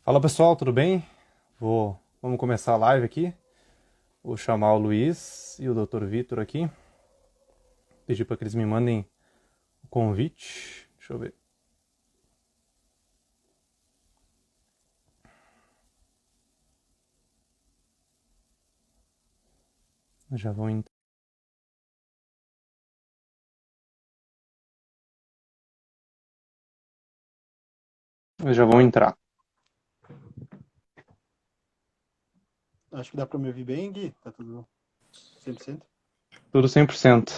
Fala pessoal, tudo bem? Vamos começar a live aqui. Vou chamar o Luiz e o Dr. Vitor aqui. Pedir para que eles me mandem o convite. Deixa eu ver. Já vão entrar. Já vão entrar. Acho que dá para me ouvir bem, Gui. Tá tudo 100%? Tudo 100%.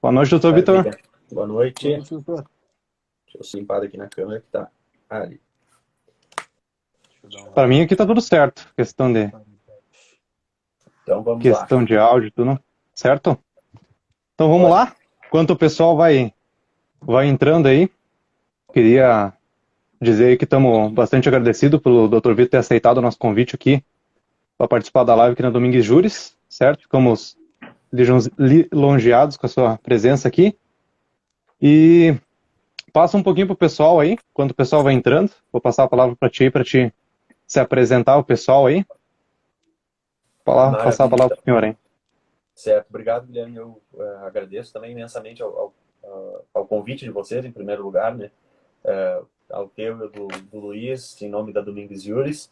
Boa noite, Dr. Vitor. Maravilha. Boa noite. Boa noite, doutor. Deixa eu limpar aqui na câmera que tá ali. Deixa eu dar uma... Para mim aqui tá tudo certo. Então vamos lá. Questão de áudio, tudo certo? Então vamos lá. Enquanto o pessoal vai entrando aí, queria dizer aí que estamos bastante agradecidos pelo Dr. Vitor ter aceitado o nosso convite aqui para participar da live aqui na Domingues Júris, certo? Ficamos lisonjeados com a sua presença aqui. E passa um pouquinho pro pessoal aí, enquanto o pessoal vai entrando. Vou passar a palavra para ti se apresentar o pessoal aí. Passar a palavra pro senhor aí. Certo, obrigado, Guilherme. Eu agradeço também imensamente ao convite de vocês, em primeiro lugar, né? Ao teu e do Luiz, em nome da Domingues Júris.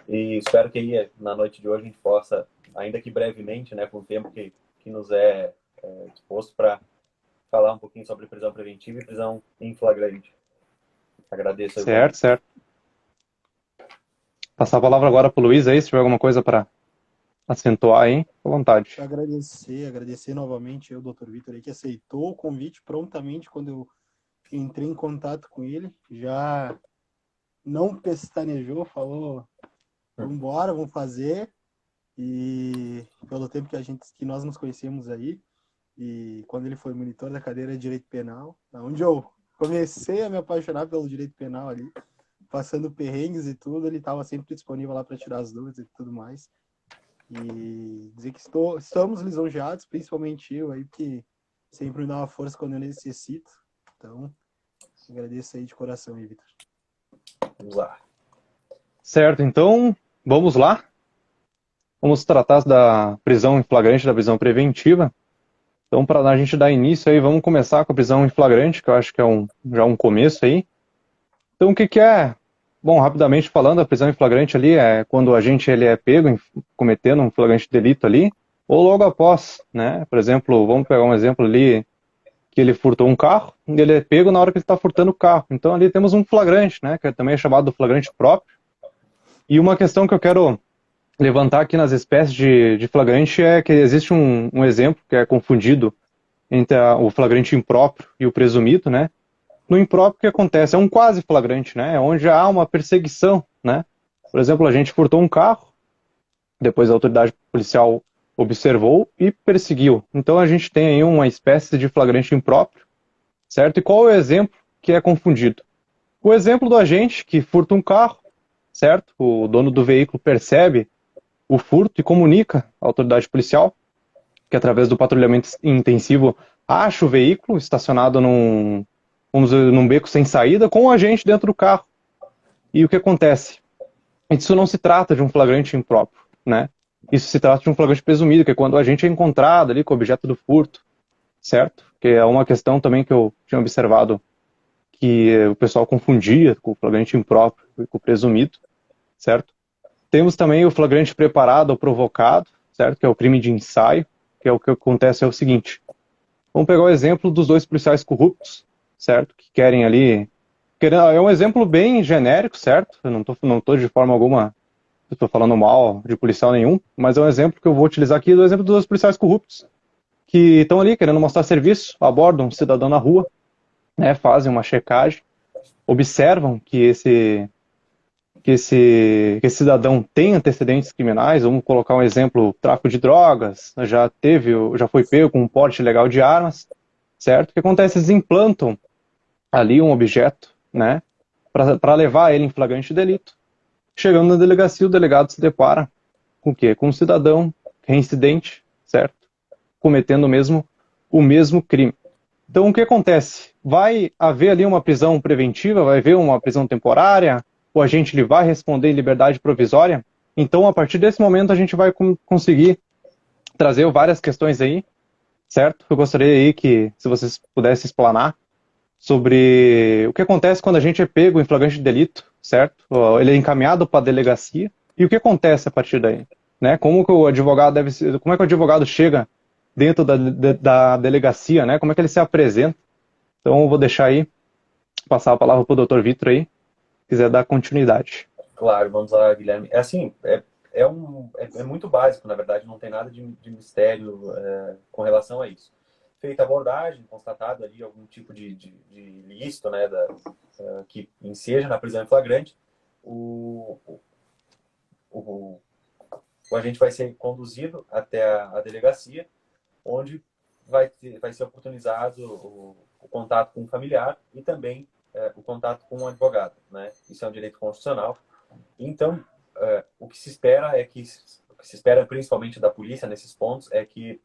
E espero que aí, na noite de hoje a gente possa, ainda que brevemente, né, com o tempo que nos é disposto, para falar um pouquinho sobre prisão preventiva e prisão em flagrante. Agradeço aí. Certo. Passar a palavra agora pro Luiz aí, se tiver alguma coisa para acentuar aí, à vontade. Agradecer novamente ao Dr. Vitor aí, que aceitou o convite prontamente quando eu entrei em contato com ele. Já não pestanejou, falou, vamos embora, vamos fazer. E pelo tempo que nós nos conhecemos aí, e quando ele foi monitor da cadeira de Direito Penal, onde eu comecei a me apaixonar pelo Direito Penal ali, passando perrengues e tudo, ele estava sempre disponível lá para tirar as dúvidas e tudo mais. E dizer que estamos lisonjeados, principalmente eu aí, que sempre me dá uma força quando eu necessito. Então, agradeço aí de coração aí, Vitor. Vamos lá. Certo, então, vamos lá. Vamos tratar da prisão em flagrante, da prisão preventiva. Então, para a gente dar início aí, vamos começar com a prisão em flagrante, que eu acho que é já um começo aí. Então, o que é? Bom, rapidamente falando, a prisão em flagrante ali é quando o agente ele é pego cometendo um flagrante delito ali, ou logo após, né? Por exemplo, vamos pegar um exemplo ali, que ele furtou um carro, e ele é pego na hora que ele está furtando o carro. Então, ali temos um flagrante, né? Que também é chamado de flagrante próprio. E uma questão que eu quero levantar aqui nas espécies de flagrante é que existe um exemplo que é confundido entre o flagrante impróprio e o presumido, né? No impróprio, o que acontece? É um quase flagrante, né? É onde há uma perseguição, né? Por exemplo, a gente furtou um carro, depois a autoridade policial observou e perseguiu. Então a gente tem aí uma espécie de flagrante impróprio, certo? E qual é o exemplo que é confundido? O exemplo do agente que furta um carro, certo? O dono do veículo percebe o furto e comunica à autoridade policial, que através do patrulhamento intensivo acha o veículo estacionado vamos dizer, num beco sem saída, com o agente dentro do carro. E o que acontece? Isso não se trata de um flagrante impróprio, né? Isso se trata de um flagrante presumido, que é quando o agente é encontrado ali com o objeto do furto, certo? Que é uma questão também que eu tinha observado que o pessoal confundia com o flagrante impróprio e com o presumido, certo? Temos também o flagrante preparado ou provocado, certo? Que é o crime de ensaio, que é o que acontece é o seguinte. Vamos pegar o exemplo dos dois policiais corruptos, certo? Que querem ali... É um exemplo bem genérico, certo? Eu não tô de forma alguma... Estou falando mal de policial nenhum, mas é um exemplo que eu vou utilizar aqui do exemplo dos dois policiais corruptos, que estão ali querendo mostrar serviço, abordam um cidadão na rua, né? Fazem uma checagem, observam que esse cidadão tem antecedentes criminais. Vamos colocar um exemplo, tráfico de drogas, já foi pego com um porte ilegal de armas, certo? O que acontece? Eles implantam ali um objeto, né, para levar ele em flagrante delito. Chegando na delegacia, o delegado se depara com o quê? Com um cidadão reincidente, certo? Cometendo o mesmo crime. Então, o que acontece? Vai haver ali uma prisão preventiva, vai haver uma prisão temporária, o agente ele vai responder em liberdade provisória. Então, a partir desse momento, a gente vai conseguir trazer várias questões aí, certo? Eu gostaria aí que, se vocês pudessem explanar sobre o que acontece quando a gente é pego em flagrante de delito, certo? Ele é encaminhado para a delegacia, e o que acontece a partir daí? Né? Como que o advogado deve ser, como é que o advogado chega dentro da delegacia, né? Como é que ele se apresenta? Então, eu vou deixar aí, passar a palavra para o Dr. Vitor aí, se quiser dar continuidade. Claro, vamos lá, Guilherme. É assim, é muito básico, na verdade, não tem nada de mistério com relação a isso. Feita a abordagem, constatado ali algum tipo de ilícito, né, que enseja na prisão em flagrante, o, o, o agente vai ser conduzido até a delegacia, onde vai ser oportunizado o contato com o familiar e também o contato com o advogado, né? Isso é um direito constitucional. Então, o que se espera principalmente da polícia nesses pontos é que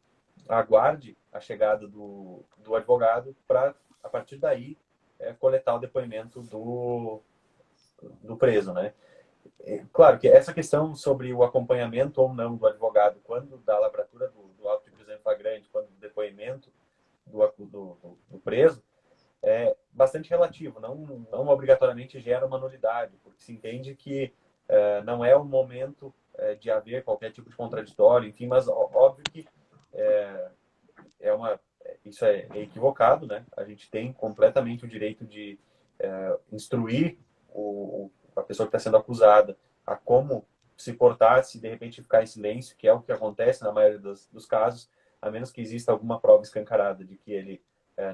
aguarde a chegada do advogado para, a partir daí, coletar o depoimento do preso, né? Claro que essa questão sobre o acompanhamento ou não do advogado, quando da lavratura do auto de prisão em flagrante, quando do depoimento do preso, é bastante relativo, não obrigatoriamente gera uma nulidade, porque se entende que não é o momento de haver qualquer tipo de contraditório, enfim, mas óbvio que é, isso é equivocado, né? A gente tem completamente o direito de instruir a pessoa que está sendo acusada a como se portar, se de repente ficar em silêncio, que é o que acontece na maioria dos casos, a menos que exista alguma prova escancarada de que ele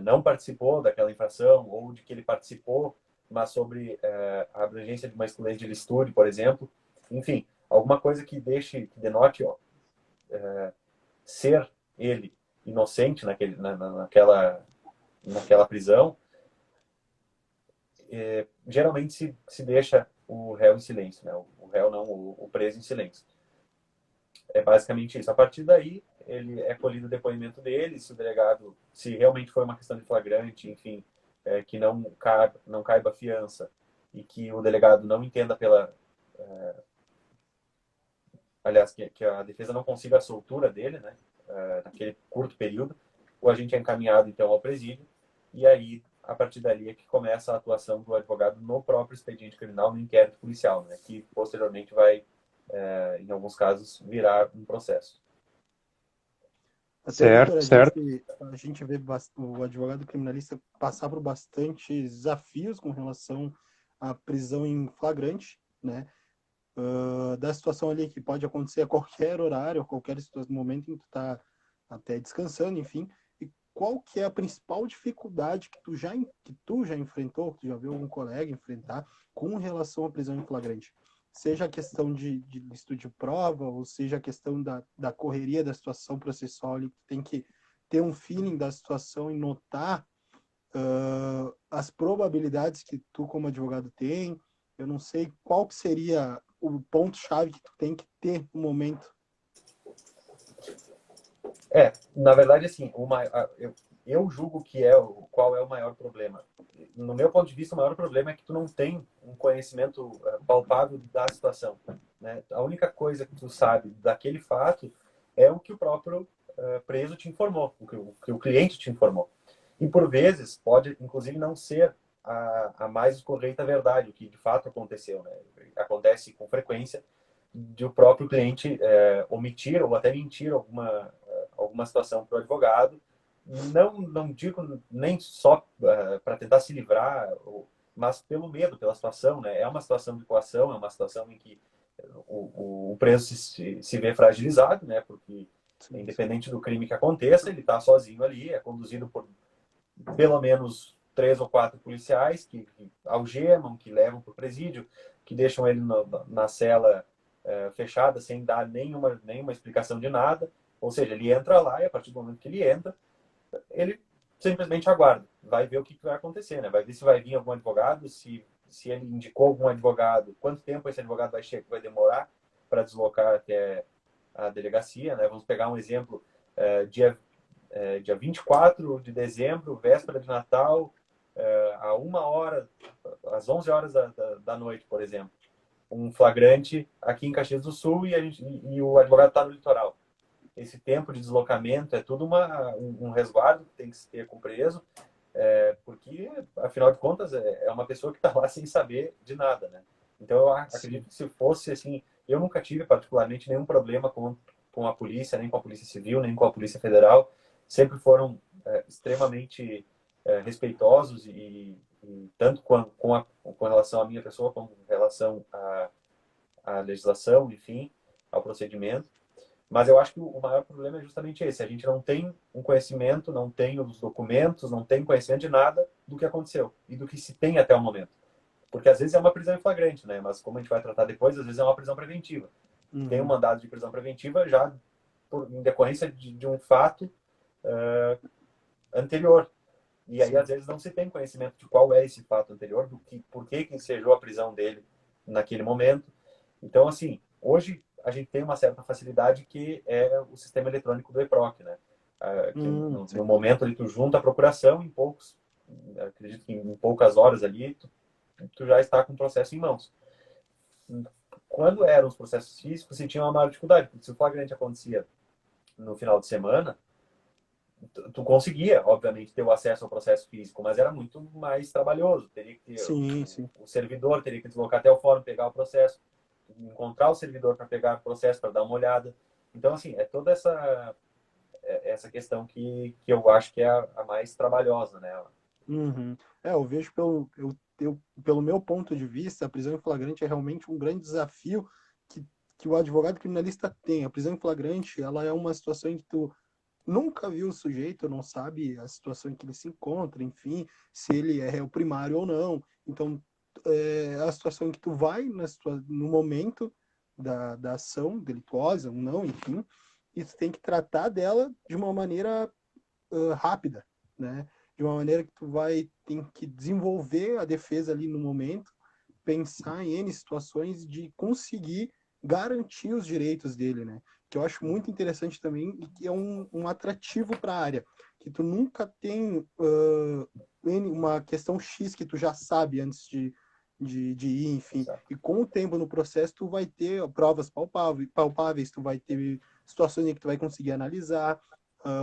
não participou daquela infração ou de que ele participou, mas sobre a abrangência de uma excludente de licitude, por exemplo. Enfim, alguma coisa que denote ser ele inocente naquela prisão, geralmente se deixa o réu em silêncio, né? O réu não, o preso em silêncio. É basicamente isso. A partir daí, ele é colhido o depoimento dele, se o delegado, se realmente foi uma questão de flagrante, enfim, que não caiba fiança e que o delegado não entenda aliás, que a defesa não consiga a soltura dele, né, naquele curto período, o agente é encaminhado, então, ao presídio, e aí, a partir dali, é que começa a atuação do advogado no próprio expediente criminal, no inquérito policial, né, que posteriormente vai, em alguns casos, virar um processo. Até, Vitor, Certo, certo. a gente vê o advogado criminalista passar por bastantes desafios com relação à prisão em flagrante, né? Da situação ali que pode acontecer a qualquer horário, a qualquer momento em que tu tá até descansando, enfim. E qual que é a principal dificuldade que tu já enfrentou, que tu já viu algum colega enfrentar com relação à prisão em flagrante? Seja a questão de estudo de prova, ou seja a questão da correria da situação processual, ali, que tem que ter um feeling da situação e notar as probabilidades que tu como advogado tem. Eu não sei qual que seria o ponto-chave que tu tem que ter no momento. Na verdade, assim, eu julgo que qual é o maior problema. No meu ponto de vista, o maior problema é que tu não tem um conhecimento palpável da situação, né? A única coisa que tu sabe daquele fato é o que o próprio preso te informou, o que o cliente te informou. E por vezes pode, inclusive, não ser a mais correta verdade, o que de fato aconteceu, né? Acontece com frequência de o próprio cliente omitir ou até mentir alguma situação para o advogado. Não digo nem só para tentar se livrar, mas pelo medo, pela situação, né? É uma situação de coação, é uma situação em que o preso se vê fragilizado, né? Porque independente do crime que aconteça, ele está sozinho ali, é conduzido por pelo menos 3 ou 4 policiais que algemam, que levam para o presídio, que deixam ele na cela fechada sem dar nenhuma explicação de nada. Ou seja, ele entra lá e a partir do momento que ele entra, ele simplesmente aguarda. Vai ver o que vai acontecer, né? Vai ver se vai vir algum advogado, se ele indicou algum advogado, quanto tempo esse advogado vai demorar para deslocar até a delegacia, né? Vamos pegar um exemplo, dia 24 de dezembro, véspera de Natal, às 11 horas da noite, por exemplo. Um flagrante aqui em Caxias do Sul e o advogado está no litoral. Esse tempo de deslocamento é tudo um resguardo que tem que se ter com o preso, porque, afinal de contas, é uma pessoa que está lá sem saber de nada, né? Então, eu acredito que se fosse assim... Eu nunca tive, particularmente, nenhum problema com a polícia, nem com a Polícia Civil, nem com a Polícia Federal. Sempre foram extremamente respeitosos e tanto com relação à minha pessoa, como com relação à legislação, enfim, ao procedimento. Mas eu acho que o maior problema é justamente esse. A gente não tem um conhecimento, não tem os documentos, não tem conhecimento de nada do que aconteceu e do que se tem até o momento. Porque às vezes é uma prisão em flagrante, né? Mas como a gente vai tratar depois, às vezes é uma prisão preventiva. Tem um mandado de prisão preventiva já em decorrência de um fato anterior. E aí, às vezes, não se tem conhecimento de qual é esse fato anterior, por que ensejou a prisão dele naquele momento. Então, assim, hoje a gente tem uma certa facilidade que é o sistema eletrônico do EPROC, né? Que no momento ali tu junta a procuração, acredito que em poucas horas ali, tu já está com o processo em mãos. Quando eram os processos físicos, se tinha uma maior dificuldade, porque se o flagrante acontecia no final de semana, tu conseguia, obviamente, ter o acesso ao processo físico, mas era muito mais trabalhoso. Teria que ter o servidor, teria que deslocar até o fórum, pegar o processo, encontrar o servidor para pegar o processo, para dar uma olhada. Então, assim, é toda essa questão que eu acho que é a mais trabalhosa, né? Eu vejo pelo meu ponto de vista, a prisão em flagrante é realmente um grande desafio que o advogado criminalista tem. A prisão em flagrante, ela é uma situação em que tu nunca viu o sujeito, não sabe a situação em que ele se encontra, enfim, se ele é réu primário ou não. Então, é a situação em que tu vai no momento da ação delituosa ou não, enfim, e tu tem que tratar dela de uma maneira rápida, né? De uma maneira que tem que desenvolver a defesa ali no momento, pensar em N situações de conseguir garantir os direitos dele, né? Que eu acho muito interessante também e que é um atrativo para a área, que tu nunca tem uma questão X que tu já sabe antes de ir, enfim. Exato. E com o tempo no processo tu vai ter provas palpáveis, tu vai ter situações em que tu vai conseguir analisar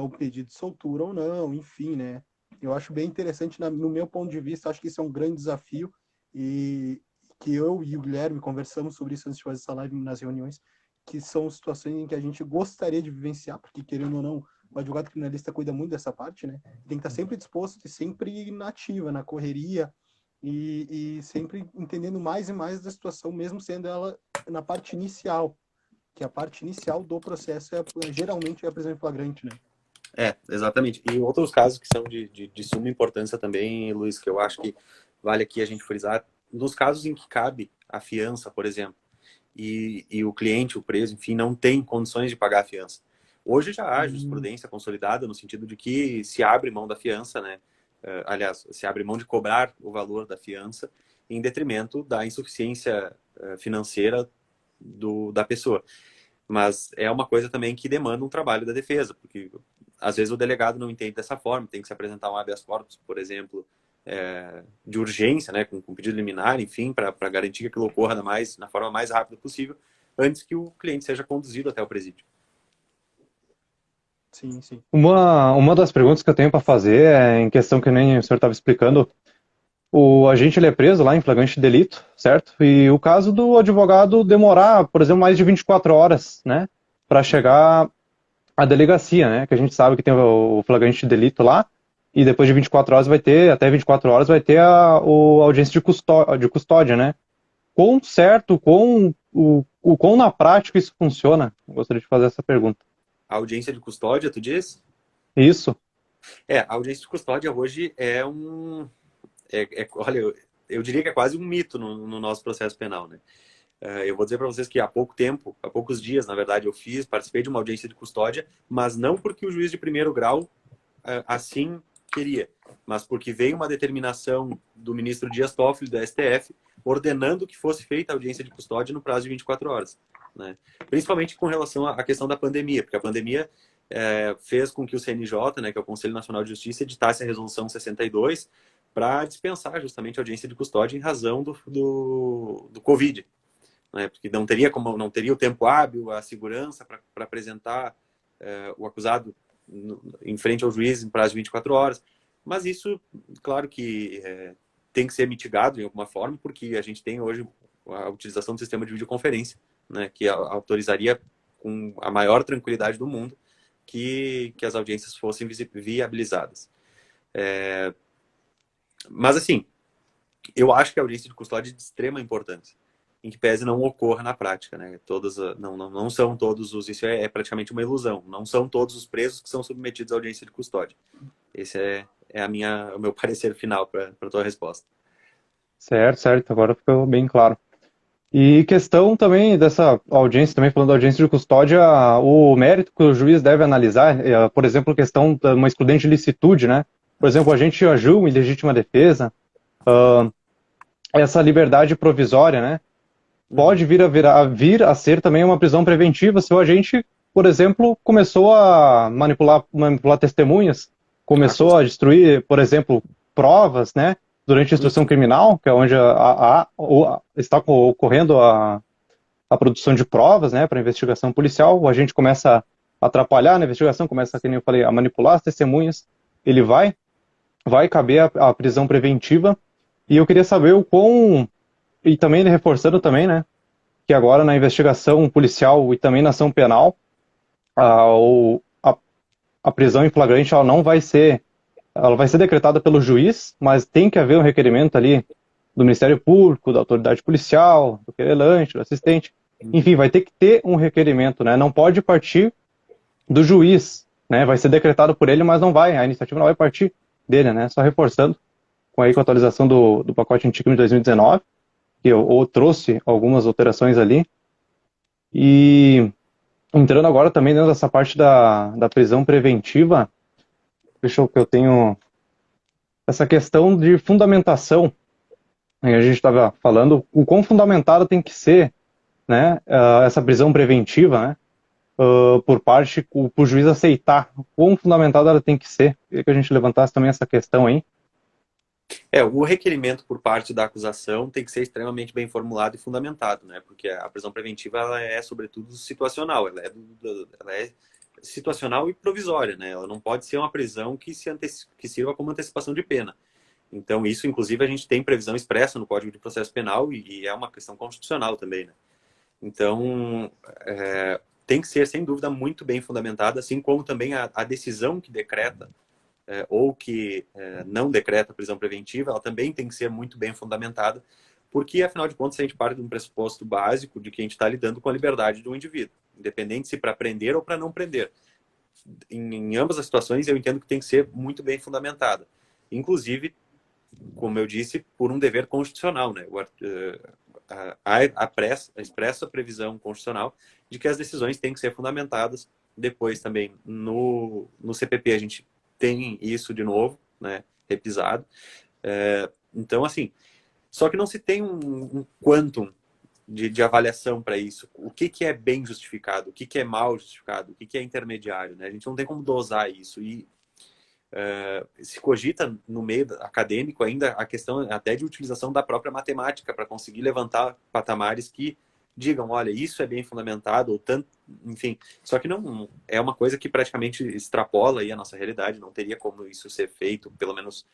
o pedido de soltura ou não, enfim, né? Eu acho bem interessante, no meu ponto de vista, acho que isso é um grande desafio e que eu e o Guilherme conversamos sobre isso antes de fazer essa live nas reuniões, que são situações em que a gente gostaria de vivenciar, porque querendo ou não, o advogado criminalista cuida muito dessa parte, né? Tem que estar sempre disposto e sempre na ativa, na correria e sempre entendendo mais e mais da situação, mesmo sendo ela na parte inicial, que a parte inicial do processo geralmente é a prisão em flagrante, né? Exatamente. E outros casos que são de suma importância também, Luiz, que eu acho que vale aqui a gente frisar, nos casos em que cabe a fiança, por exemplo, e o cliente, o preso, enfim, não tem condições de pagar a fiança. Hoje já há jurisprudência consolidada no sentido de que se abre mão da fiança, né? Aliás, se abre mão de cobrar o valor da fiança em detrimento da insuficiência financeira da pessoa. Mas é uma coisa também que demanda um trabalho da defesa, porque às vezes o delegado não entende dessa forma, tem que se apresentar um habeas corpus, por exemplo, de urgência, né, com pedido liminar, enfim, para garantir que aquilo ocorra na forma mais rápida possível, antes que o cliente seja conduzido até o presídio. Sim, sim. Uma das perguntas que eu tenho para fazer é em questão que nem o senhor estava explicando. O agente ele é preso lá em flagrante delito, certo? E o caso do advogado demorar, por exemplo, mais de 24 horas, né, para chegar à delegacia, né? Que a gente sabe que tem o flagrante delito lá, e depois de 24 horas até 24 horas vai ter a audiência de custódia, né? Quão certo, quão na prática isso funciona? Eu gostaria de fazer essa pergunta. A audiência de custódia, tu diz? Isso. A audiência de custódia hoje é olha, eu diria que é quase um mito no nosso processo penal, né? Eu vou dizer para vocês que há poucos dias, na verdade, participei de uma audiência de custódia, mas não porque o juiz de primeiro grau assim queria, mas porque veio uma determinação do ministro Dias Toffoli, do STF, ordenando que fosse feita a audiência de custódia no prazo de 24 horas. Né? Principalmente com relação à questão da pandemia, porque a pandemia fez com que o CNJ, né, que é o Conselho Nacional de Justiça, editasse a Resolução 62, para dispensar justamente a audiência de custódia em razão do Covid, né? Porque não teria o tempo hábil, a segurança para apresentar o acusado em frente ao juiz em prazo de 24 horas. Mas isso, claro que tem que ser mitigado em alguma forma, porque a gente tem hoje a utilização do sistema de videoconferência, né, que autorizaria com a maior tranquilidade do mundo que as audiências fossem viabilizadas. Mas, assim, eu acho que a audiência de custódia é de extrema importância, em que pese não ocorra na prática, né? Não são todos os... Isso é praticamente uma ilusão. Não são todos os presos que são submetidos à audiência de custódia. Esse é o meu parecer final para a tua resposta. Certo, certo. Agora ficou bem claro. E questão também dessa audiência, também falando da audiência de custódia, o mérito que o juiz deve analisar, por exemplo, questão de uma excludente de licitude, né? Por exemplo, a gente agiu em legítima defesa, essa liberdade provisória, né? Pode vir a ser também uma prisão preventiva se o agente, por exemplo, começou a manipular testemunhas, começou a destruir, por exemplo, provas, né? Durante a instrução criminal, que é onde está ocorrendo a produção de provas, né, para investigação policial, o agente começa a atrapalhar na investigação, começa, como eu falei, a manipular as testemunhas, ele vai caber a prisão preventiva. E eu queria saber o quão, e também reforçando também, né, que agora na investigação policial e também na ação penal, a prisão em flagrante ela vai ser decretada pelo juiz, mas tem que haver um requerimento ali do Ministério Público, da autoridade policial, do querelante, do assistente. Enfim, vai ter que ter um requerimento, né? Não pode partir do juiz, né? Vai ser decretado por ele, mas a iniciativa não vai partir dele, né? Só reforçando, com a atualização do pacote anticrime de 2019, que eu trouxe algumas alterações ali. E entrando agora também dentro dessa parte da prisão preventiva, deixa eu que eu tenho essa questão de fundamentação. A gente estava falando o quão fundamentada tem que ser, né, essa prisão preventiva, né, por juiz aceitar, o quão fundamentada ela tem que ser. Queria que a gente levantasse também essa questão aí. O requerimento por parte da acusação tem que ser extremamente bem formulado e fundamentado, né? Porque a prisão preventiva ela é, sobretudo, situacional. Ela é situacional e provisória, né? Ela não pode ser uma prisão que sirva como antecipação de pena. Então, isso, inclusive, a gente tem previsão expressa no Código de Processo Penal e é uma questão constitucional também, né? Então, tem que ser, sem dúvida, muito bem fundamentada, assim como também a decisão que decreta ou que não decreta prisão preventiva, ela também tem que ser muito bem fundamentada, porque, afinal de contas, a gente parte de um pressuposto básico de que a gente está lidando com a liberdade do indivíduo, independente se para prender ou para não prender. Em ambas as situações, eu entendo que tem que ser muito bem fundamentada. Inclusive, como eu disse, por um dever constitucional, né? A expressa previsão constitucional de que as decisões têm que ser fundamentadas. Depois também no CPP a gente tem isso de novo, né? Repisado. Então, assim, só que não se tem um quantum de avaliação para isso. O que é bem justificado, o que é mal justificado, o que é intermediário, né? A gente não tem como dosar isso. E se cogita no meio acadêmico ainda a questão até de utilização da própria matemática para conseguir levantar patamares que digam, olha, isso é bem fundamentado, ou tanto, enfim. Só que não é uma coisa que praticamente extrapola aí a nossa realidade, não teria como isso ser feito, pelo menos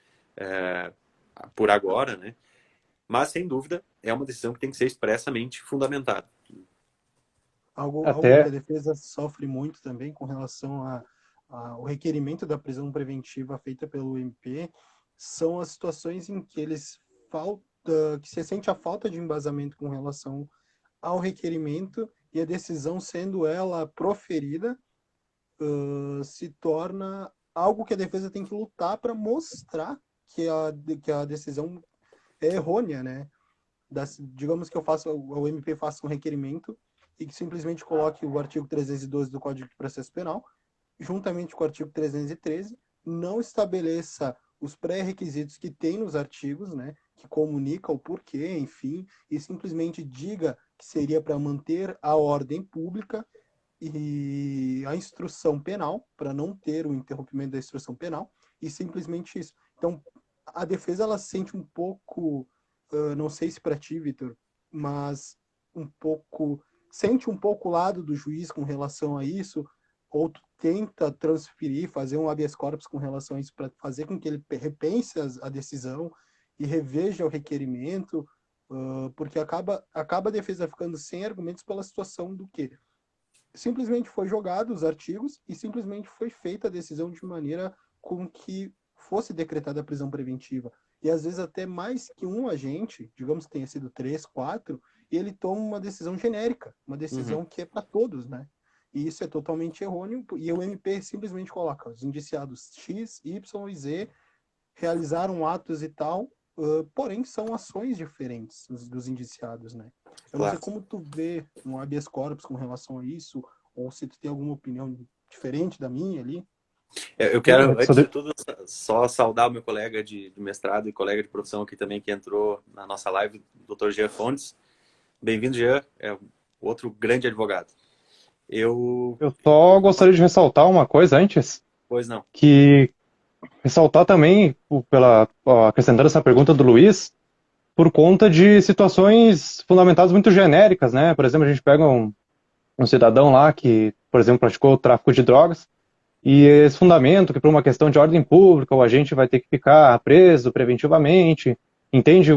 por agora, né? Mas, sem dúvida, é uma decisão que tem que ser expressamente fundamentada. Algo que a defesa sofre muito também com relação ao requerimento da prisão preventiva feita pelo MP são as situações em que que se sente a falta de embasamento com relação ao requerimento e a decisão, sendo ela proferida, se torna algo que a defesa tem que lutar para mostrar que a decisão é errônea, né? Digamos que o MP faça um requerimento e que simplesmente coloque o artigo 312 do Código de Processo Penal, juntamente com o artigo 313, não estabeleça os pré-requisitos que tem nos artigos, né, que comunica o porquê, enfim, e simplesmente diga que seria para manter a ordem pública e a instrução penal, para não ter o interrompimento da instrução penal, e simplesmente isso. Então, a defesa ela se sente um pouco, não sei se para ti, Vitor, mas sente um pouco o lado do juiz com relação a isso, ou tu tenta transferir, fazer um habeas corpus com relação a isso para fazer com que ele repense a decisão e reveja o requerimento, porque acaba a defesa ficando sem argumentos pela situação do que simplesmente foi jogado os artigos e simplesmente foi feita a decisão de maneira com que fosse decretada a prisão preventiva. E às vezes até mais que um agente, digamos que tenha sido 3, 4, e ele toma uma decisão genérica, uma decisão que é para todos, né? E isso é totalmente errôneo, e o MP simplesmente coloca os indiciados X, Y e Z realizaram atos e tal, porém são ações diferentes dos indiciados, né? Eu não sei como tu vê um habeas corpus com relação a isso, ou se tu tem alguma opinião diferente da minha ali. Eu quero, antes de tudo, só saudar o meu colega de mestrado e colega de profissão aqui também, que entrou na nossa live, o Dr. Jean Fontes. Bem-vindo, Jean, é outro grande advogado. Eu só gostaria de ressaltar uma coisa antes. Pois não. Que ressaltar também, acrescentando essa pergunta do Luiz, por conta de situações fundamentadas muito genéricas, né? Por exemplo, a gente pega um cidadão lá que, por exemplo, praticou o tráfico de drogas, e esse fundamento que por uma questão de ordem pública o agente vai ter que ficar preso preventivamente, entende?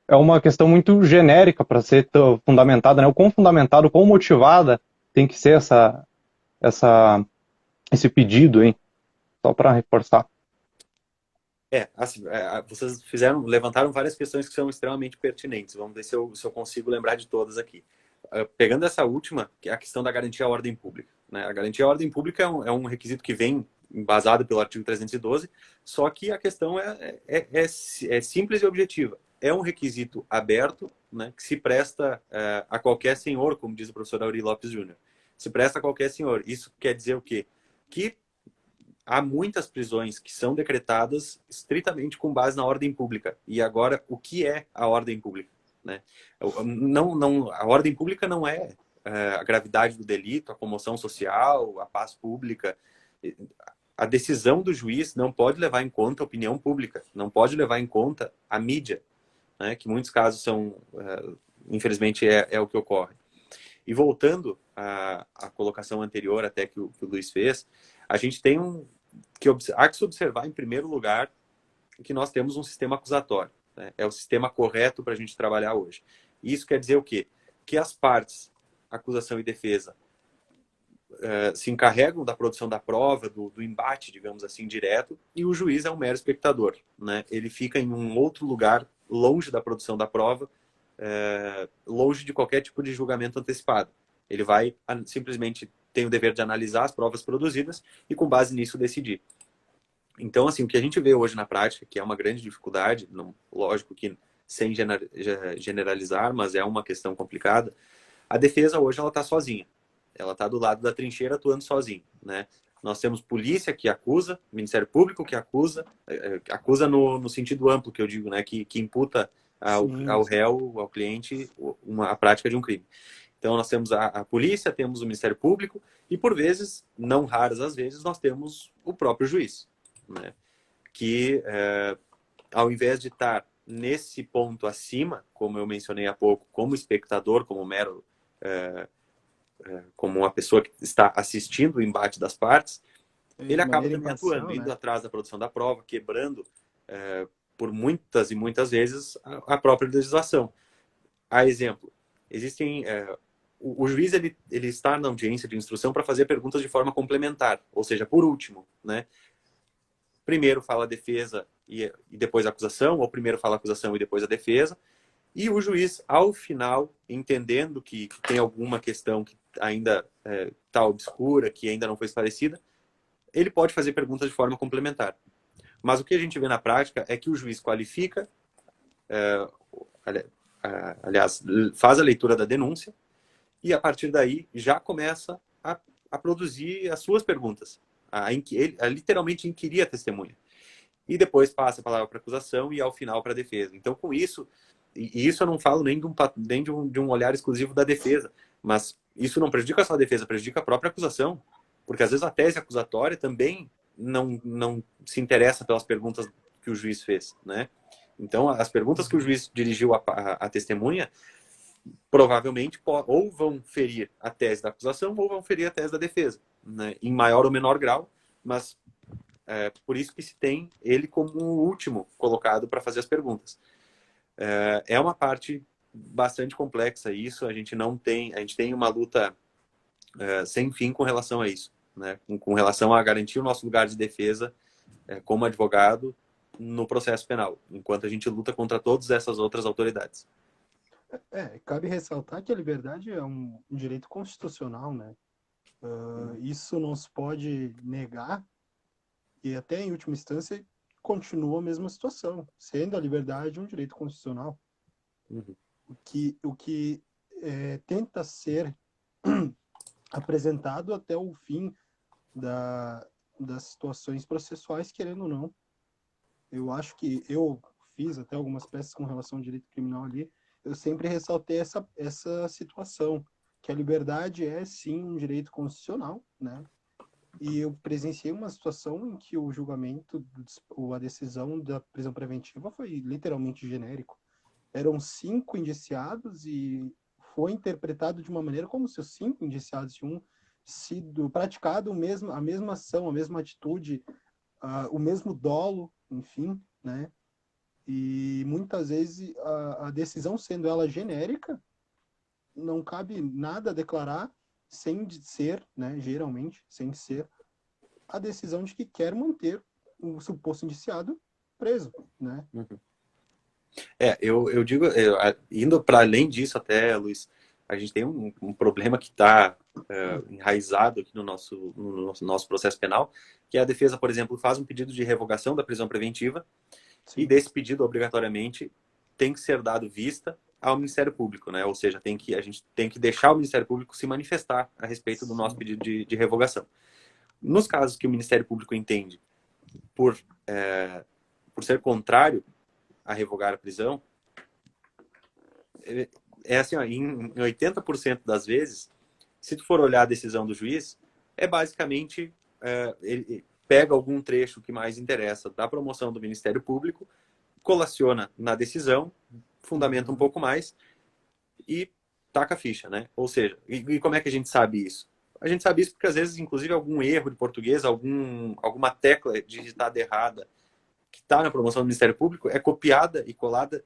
É uma questão muito genérica para ser fundamentada, né? O quão fundamentado, o quão motivada tem que ser esse pedido, hein? Só para reforçar. Assim, vocês levantaram várias questões que são extremamente pertinentes. Vamos ver se eu consigo lembrar de todas aqui. Pegando essa última, que é a questão da garantia à ordem pública, né? A garantia à ordem pública é um requisito que vem embasado pelo artigo 312, só que a questão é simples e objetiva. É um requisito aberto, né, que se presta a qualquer senhor, como diz o professor Auri Lopes Júnior. Se presta a qualquer senhor. Isso quer dizer o quê? Que há muitas prisões que são decretadas estritamente com base na ordem pública. E agora, o que é a ordem pública? Né? A ordem pública não é a gravidade do delito, a comoção social, a paz pública. A decisão do juiz não pode levar em conta a opinião pública, não pode levar em conta a mídia, né? Que em muitos casos são, infelizmente, é o que ocorre. E voltando à colocação anterior até que o Luiz fez, a gente tem há que se observar, em primeiro lugar, que nós temos um sistema acusatório, né? É o sistema correto para a gente trabalhar hoje. Isso quer dizer o quê? Que as partes, acusação e defesa, se encarregam da produção da prova, do embate, digamos assim, direto, e o juiz é um mero espectador, né? Ele fica em um outro lugar, longe da produção da prova, longe de qualquer tipo de julgamento antecipado. Ele vai simplesmente tem o dever de analisar as provas produzidas e, com base nisso, decidir. Então, assim, o que a gente vê hoje na prática, que é uma grande dificuldade, lógico que sem generalizar, mas é uma questão complicada, a defesa hoje ela está sozinha. Ela está do lado da trincheira atuando sozinha, né? Nós temos polícia que acusa, Ministério Público que acusa no sentido amplo que eu digo, né? Que imputa ao réu, ao cliente, a prática de um crime. Então, nós temos a polícia, temos o Ministério Público e, por vezes, não raras às vezes, nós temos o próprio juiz, né? Que, ao invés de estar nesse ponto acima, como eu mencionei há pouco, como espectador, como mero... como uma pessoa que está assistindo o embate das partes, ele acaba também atuando, né? Indo atrás da produção da prova, quebrando, por muitas e muitas vezes, a própria legislação. A exemplo, existem... o juiz ele está na audiência de instrução para fazer perguntas de forma complementar, ou seja, por último, né? Primeiro fala a defesa e depois a acusação, ou primeiro fala a acusação e depois a defesa, e o juiz, ao final, entendendo que tem alguma questão que ainda está obscura, que ainda não foi esclarecida, ele pode fazer perguntas de forma complementar. Mas o que a gente vê na prática é que o juiz qualifica, aliás, faz a leitura da denúncia, e a partir daí já começa a produzir as suas perguntas, a literalmente inquirir a testemunha. E depois passa a palavra para a acusação e ao final para a defesa. Então, com isso, e isso eu não falo nem de um olhar exclusivo da defesa, mas isso não prejudica só a defesa, prejudica a própria acusação, porque às vezes a tese acusatória também não se interessa pelas perguntas que o juiz fez, né? Então, as perguntas que o juiz dirigiu à testemunha provavelmente ou vão ferir a tese da acusação ou vão ferir a tese da defesa, né? Em maior ou menor grau, mas por isso que se tem ele como o último colocado para fazer as perguntas. É uma parte bastante complexa isso, a gente tem uma luta sem fim com relação a isso, né? Com relação a garantir o nosso lugar de defesa como advogado no processo penal, enquanto a gente luta contra todas essas outras autoridades. Cabe ressaltar que a liberdade é um direito constitucional, né? Isso não se pode negar e até em última instância continua a mesma situação, sendo a liberdade um direito constitucional. Uhum. O que tenta ser apresentado até o fim das situações processuais, querendo ou não. Eu acho que eu fiz até algumas peças com relação ao direito criminal ali, eu sempre ressaltei essa situação, que a liberdade é sim um direito constitucional, né? E eu presenciei uma situação em que o julgamento, a decisão da prisão preventiva foi literalmente genérico. Eram 5 indiciados e foi interpretado de uma maneira como se os 5 indiciados tinham sido praticado a mesma ação, a mesma atitude, o mesmo dolo, enfim, né? E muitas vezes a decisão sendo ela genérica, não cabe nada a declarar sem ser, né, geralmente, sem ser a decisão de que quer manter o suposto indiciado preso, né? Uhum. Eu digo, indo para além disso até, Luiz, a gente tem um problema que está enraizado aqui no nosso processo penal, que é a defesa, por exemplo, faz um pedido de revogação da prisão preventiva. Sim. E desse pedido, obrigatoriamente, tem que ser dado vista ao Ministério Público, né? Ou seja, a gente tem que deixar o Ministério Público se manifestar a respeito do nosso pedido de revogação. Nos casos que o Ministério Público entende por ser contrário a revogar a prisão, assim, ó, em 80% das vezes, se tu for olhar a decisão do juiz, basicamente ele pega algum trecho que mais interessa da promoção do Ministério Público, colaciona na decisão, fundamenta um pouco mais e taca a ficha, né? Ou seja, e como é que a gente sabe isso? A gente sabe isso porque às vezes, inclusive, algum erro de português, alguma tecla digitada errada que está na promoção do Ministério Público é copiada e colada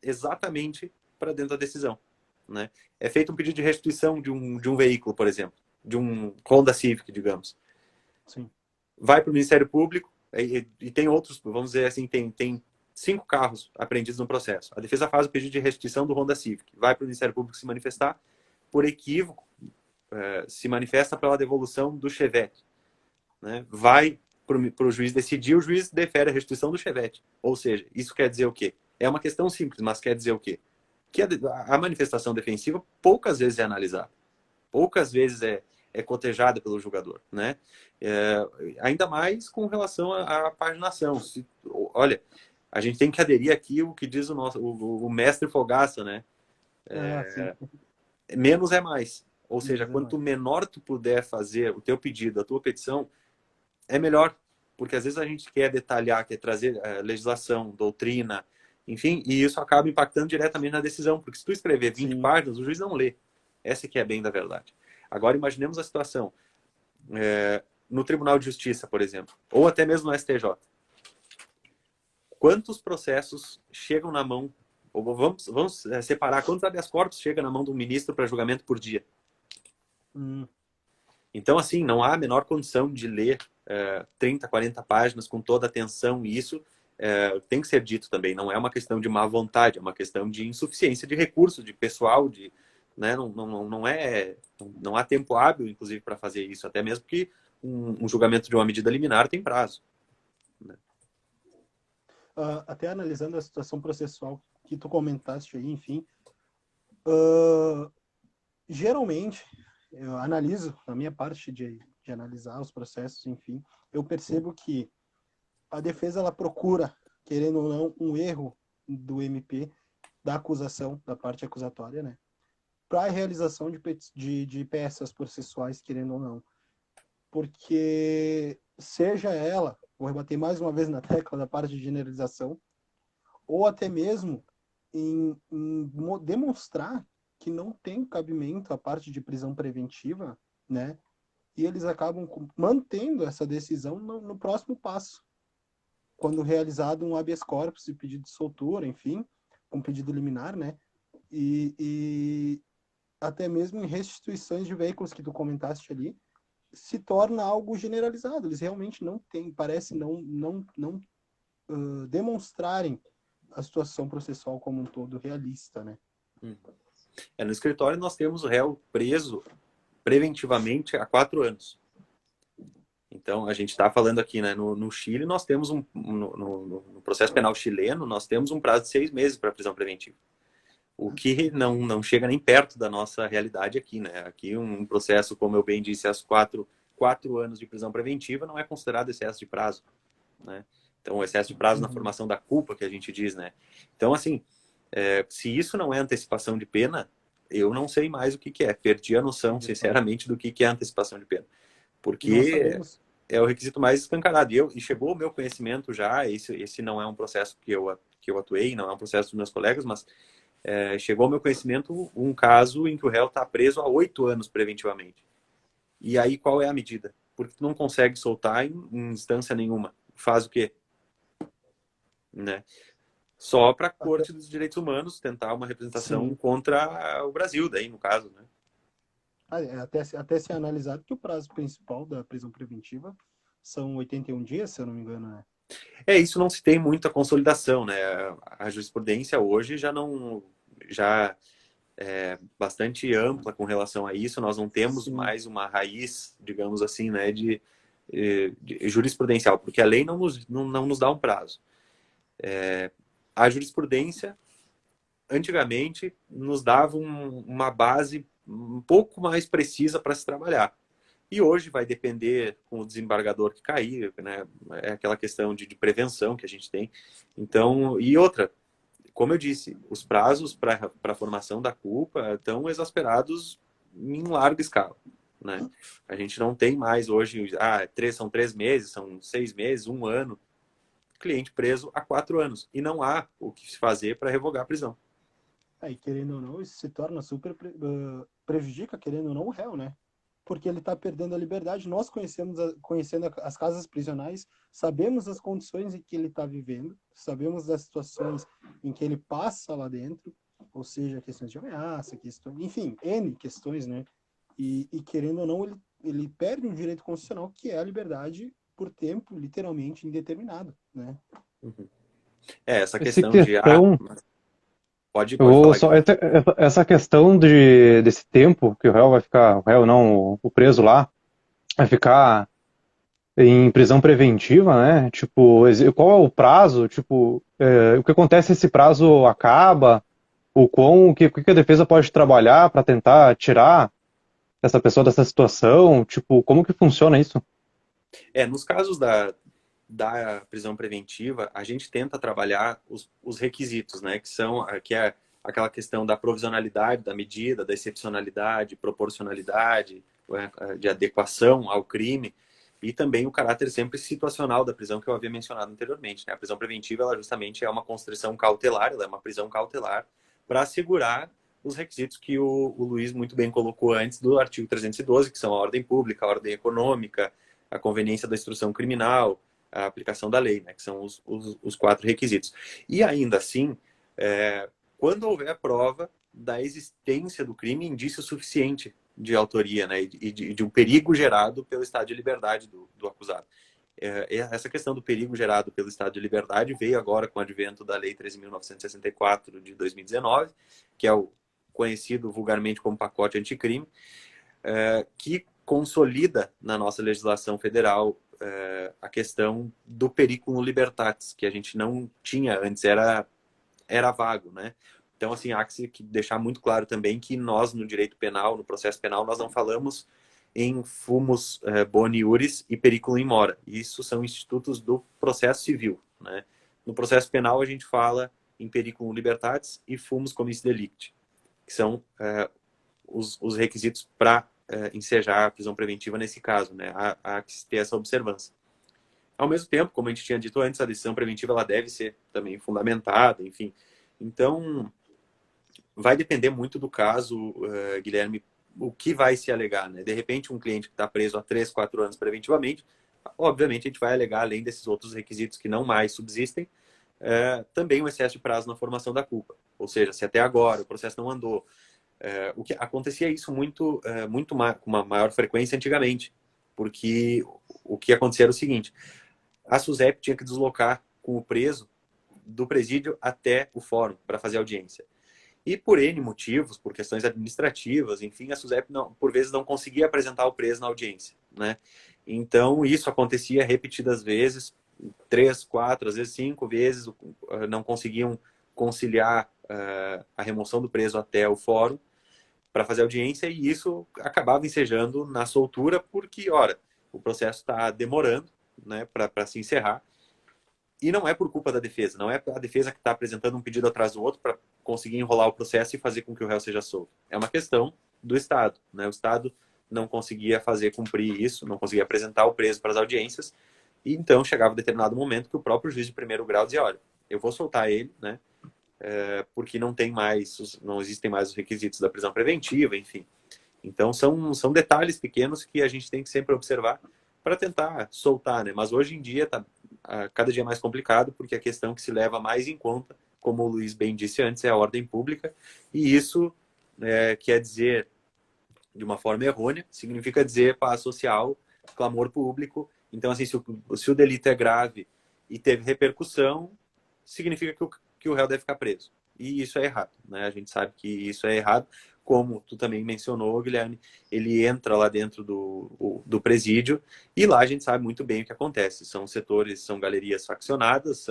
exatamente para dentro da decisão, né? É feito um pedido de restituição de um veículo, por exemplo, de um Honda Civic, digamos. Sim. Vai para o Ministério Público e tem outros, vamos dizer assim, tem 5 carros apreendidos no processo. A defesa faz o pedido de restituição do Honda Civic, vai para o Ministério Público se manifestar, por equívoco, se manifesta pela devolução do Chevette, né? Vai para o juiz decidir, o juiz defere a restituição do Chevette. Ou seja, isso quer dizer o quê? É uma questão simples, mas quer dizer o quê? Que a manifestação defensiva poucas vezes é analisada, poucas vezes é cotejada pelo julgador, né? Ainda mais com relação à paginação. Olha, a gente tem que aderir aqui o que diz o mestre Fogaça, né? Menos é mais. Ou seja, quanto menor tu puder fazer o teu pedido, a tua petição, é melhor. Porque às vezes a gente quer detalhar, quer trazer legislação, doutrina, enfim, e isso acaba impactando diretamente na decisão. Porque se tu escrever 20 Sim. páginas, o juiz não lê. Essa que é bem da verdade. Agora, imaginemos a situação no Tribunal de Justiça, por exemplo, ou até mesmo no STJ. Quantos processos chegam na mão, ou vamos separar, quantos habeas corpus chegam na mão do ministro para julgamento por dia? Então, assim, não há a menor condição de ler 30, 40 páginas com toda a atenção, e isso tem que ser dito também. Não é uma questão de má vontade, é uma questão de insuficiência de recursos, de pessoal, né? Não há tempo hábil, inclusive, para fazer isso, até mesmo que um julgamento de uma medida liminar tem prazo. Né? Até analisando a situação processual que tu comentaste aí, enfim, geralmente, eu analiso, na minha parte de analisar os processos, enfim, eu percebo que a defesa, ela procura, querendo ou não, um erro do MP, da acusação, da parte acusatória, né? Para a realização de peças processuais, querendo ou não. Porque seja ela vou rebater mais uma vez na tecla da parte de generalização, ou até mesmo em demonstrar que não tem cabimento a parte de prisão preventiva, né? E eles acabam mantendo essa decisão no próximo passo, quando realizado um habeas corpus e pedido de soltura, enfim, um pedido liminar, né? E até mesmo em restituições de veículos que tu comentaste ali, se torna algo generalizado. Eles realmente não têm, parece não demonstrarem a situação processual como um todo realista, né? No escritório nós temos o réu preso preventivamente há 4 anos. Então, a gente está falando aqui, né, no Chile, nós temos no processo penal chileno, nós temos um prazo de 6 meses para prisão preventiva. O que não chega nem perto da nossa realidade aqui, né? Aqui um processo, como eu bem disse, às 4 anos de prisão preventiva não é considerado excesso de prazo, né? Então, o excesso de prazo na formação da culpa, que a gente diz, né? Então, assim, se isso não é antecipação de pena, eu não sei mais o que é. Perdi a noção, sinceramente, do que é antecipação de pena. Porque é o requisito mais escancarado. E chegou ao meu conhecimento já, esse não é um processo que eu atuei, não é um processo dos meus colegas, mas chegou ao meu conhecimento um caso em que o réu está preso há 8 anos preventivamente. E aí qual é a medida? Porque tu não consegue soltar em instância nenhuma. Faz o quê? Né? Só para a Corte dos Direitos Humanos tentar uma representação contra o Brasil, daí no caso, né? Até ser analisado que o prazo principal da prisão preventiva são 81 dias, se eu não me engano, né? Isso não se tem muita consolidação, né? A jurisprudência hoje já é bastante ampla com relação a isso. Nós não temos mais uma raiz, digamos assim, né, de jurisprudencial, porque a lei não nos dá um prazo. A jurisprudência, antigamente, nos dava uma base um pouco mais precisa para se trabalhar. E hoje vai depender com o desembargador que cair, né? É aquela questão de prevenção que a gente tem. Então, e outra, como eu disse, os prazos para a formação da culpa estão exasperados em larga escala, né? A gente não tem mais hoje, são 3 meses, são 6 meses, 1 ano, cliente preso há 4 anos. E não há o que se fazer para revogar a prisão. E querendo ou não, isso se torna super prejudica, querendo ou não, o réu, né? Porque ele está perdendo a liberdade. Nós conhecendo as casas prisionais, sabemos as condições em que ele está vivendo, sabemos das situações em que ele passa lá dentro, ou seja, questões de ameaça, enfim, N questões, né? E querendo ou não, ele perde um direito constitucional, que é a liberdade por tempo, literalmente, indeterminado, né? Essa questão de... Pode falar. Essa questão desse tempo que o réu vai ficar, o réu não, o preso lá, vai ficar em prisão preventiva, né? Tipo, qual é o prazo? Tipo, o que acontece se esse prazo acaba? O que a defesa pode trabalhar para tentar tirar essa pessoa dessa situação? Tipo, como que funciona isso? Nos casos da prisão preventiva, a gente tenta trabalhar os requisitos, né? Que é aquela questão da provisionalidade da medida, da excepcionalidade, proporcionalidade, de adequação ao crime, e também o caráter sempre situacional da prisão que eu havia mencionado anteriormente, né? A prisão preventiva, ela justamente é uma constrição cautelar, ela é uma prisão cautelar para assegurar os requisitos que o Luiz muito bem colocou antes do artigo 312, que são a ordem pública, a ordem econômica, a conveniência da instrução criminal, a aplicação da lei, né? Que são os 4 requisitos. E ainda assim, quando houver prova da existência do crime, indício suficiente de autoria, né? E de um perigo gerado pelo estado de liberdade do acusado. Essa questão do perigo gerado pelo estado de liberdade veio agora com o advento da Lei 13.964 de 2019, que é o conhecido vulgarmente como pacote anticrime, que consolida na nossa legislação federal a questão do periculum libertatis, que a gente não tinha antes, era vago, né? Então, assim, há que deixar muito claro também que nós, no direito penal, no processo penal, nós não falamos em fumus boni iuris e periculum in mora. Isso são institutos do processo civil, né? No processo penal, a gente fala em periculum libertatis e fumus commissi delicti, que são os requisitos para ensejar a prisão preventiva nesse caso, né? Há que ter essa observância. Ao mesmo tempo, como a gente tinha dito antes, a decisão preventiva ela deve ser também fundamentada, enfim. Então, vai depender muito do caso, Guilherme, o que vai se alegar, né? De repente, um cliente que está preso há 3, 4 anos preventivamente, obviamente a gente vai alegar, além desses outros requisitos que não mais subsistem, também um excesso de prazo na formação da culpa. Ou seja, se até agora o processo não andou, o que acontecia isso muito, com uma maior frequência antigamente, porque o que acontecia era o seguinte: a SUSEP tinha que deslocar com o preso do presídio até o fórum para fazer audiência. E por N motivos, por questões administrativas, enfim, a SUSEP, não, por vezes, não conseguia apresentar o preso na audiência, né? Então, isso acontecia repetidas vezes, 3, 4, às vezes 5 vezes, não conseguiam conciliar a remoção do preso até o fórum para fazer audiência, e isso acabava ensejando na soltura, porque, ora, o processo está demorando, né, para se encerrar, e não é por culpa da defesa, não é a defesa que está apresentando um pedido atrás do outro para conseguir enrolar o processo e fazer com que o réu seja solto. É uma questão do Estado, né? O Estado não conseguia fazer cumprir isso, não conseguia apresentar o preso para as audiências, e então chegava um determinado momento que o próprio juiz de primeiro grau dizia: olha, eu vou soltar ele, né? Porque não existem mais os requisitos da prisão preventiva, enfim. Então são detalhes pequenos que a gente tem que sempre observar para tentar soltar, né? Mas hoje em dia está cada dia mais complicado, porque a questão que se leva mais em conta, como o Luiz bem disse antes, é a ordem pública, e isso quer dizer, de uma forma errônea, significa dizer paz social, clamor público. Então, assim, se o delito é grave e teve repercussão, significa que o réu deve ficar preso. E isso é errado, né? A gente sabe que isso é errado. Como tu também mencionou, Guilherme, ele entra lá dentro do presídio e lá a gente sabe muito bem o que acontece. São setores, são galerias faccionadas,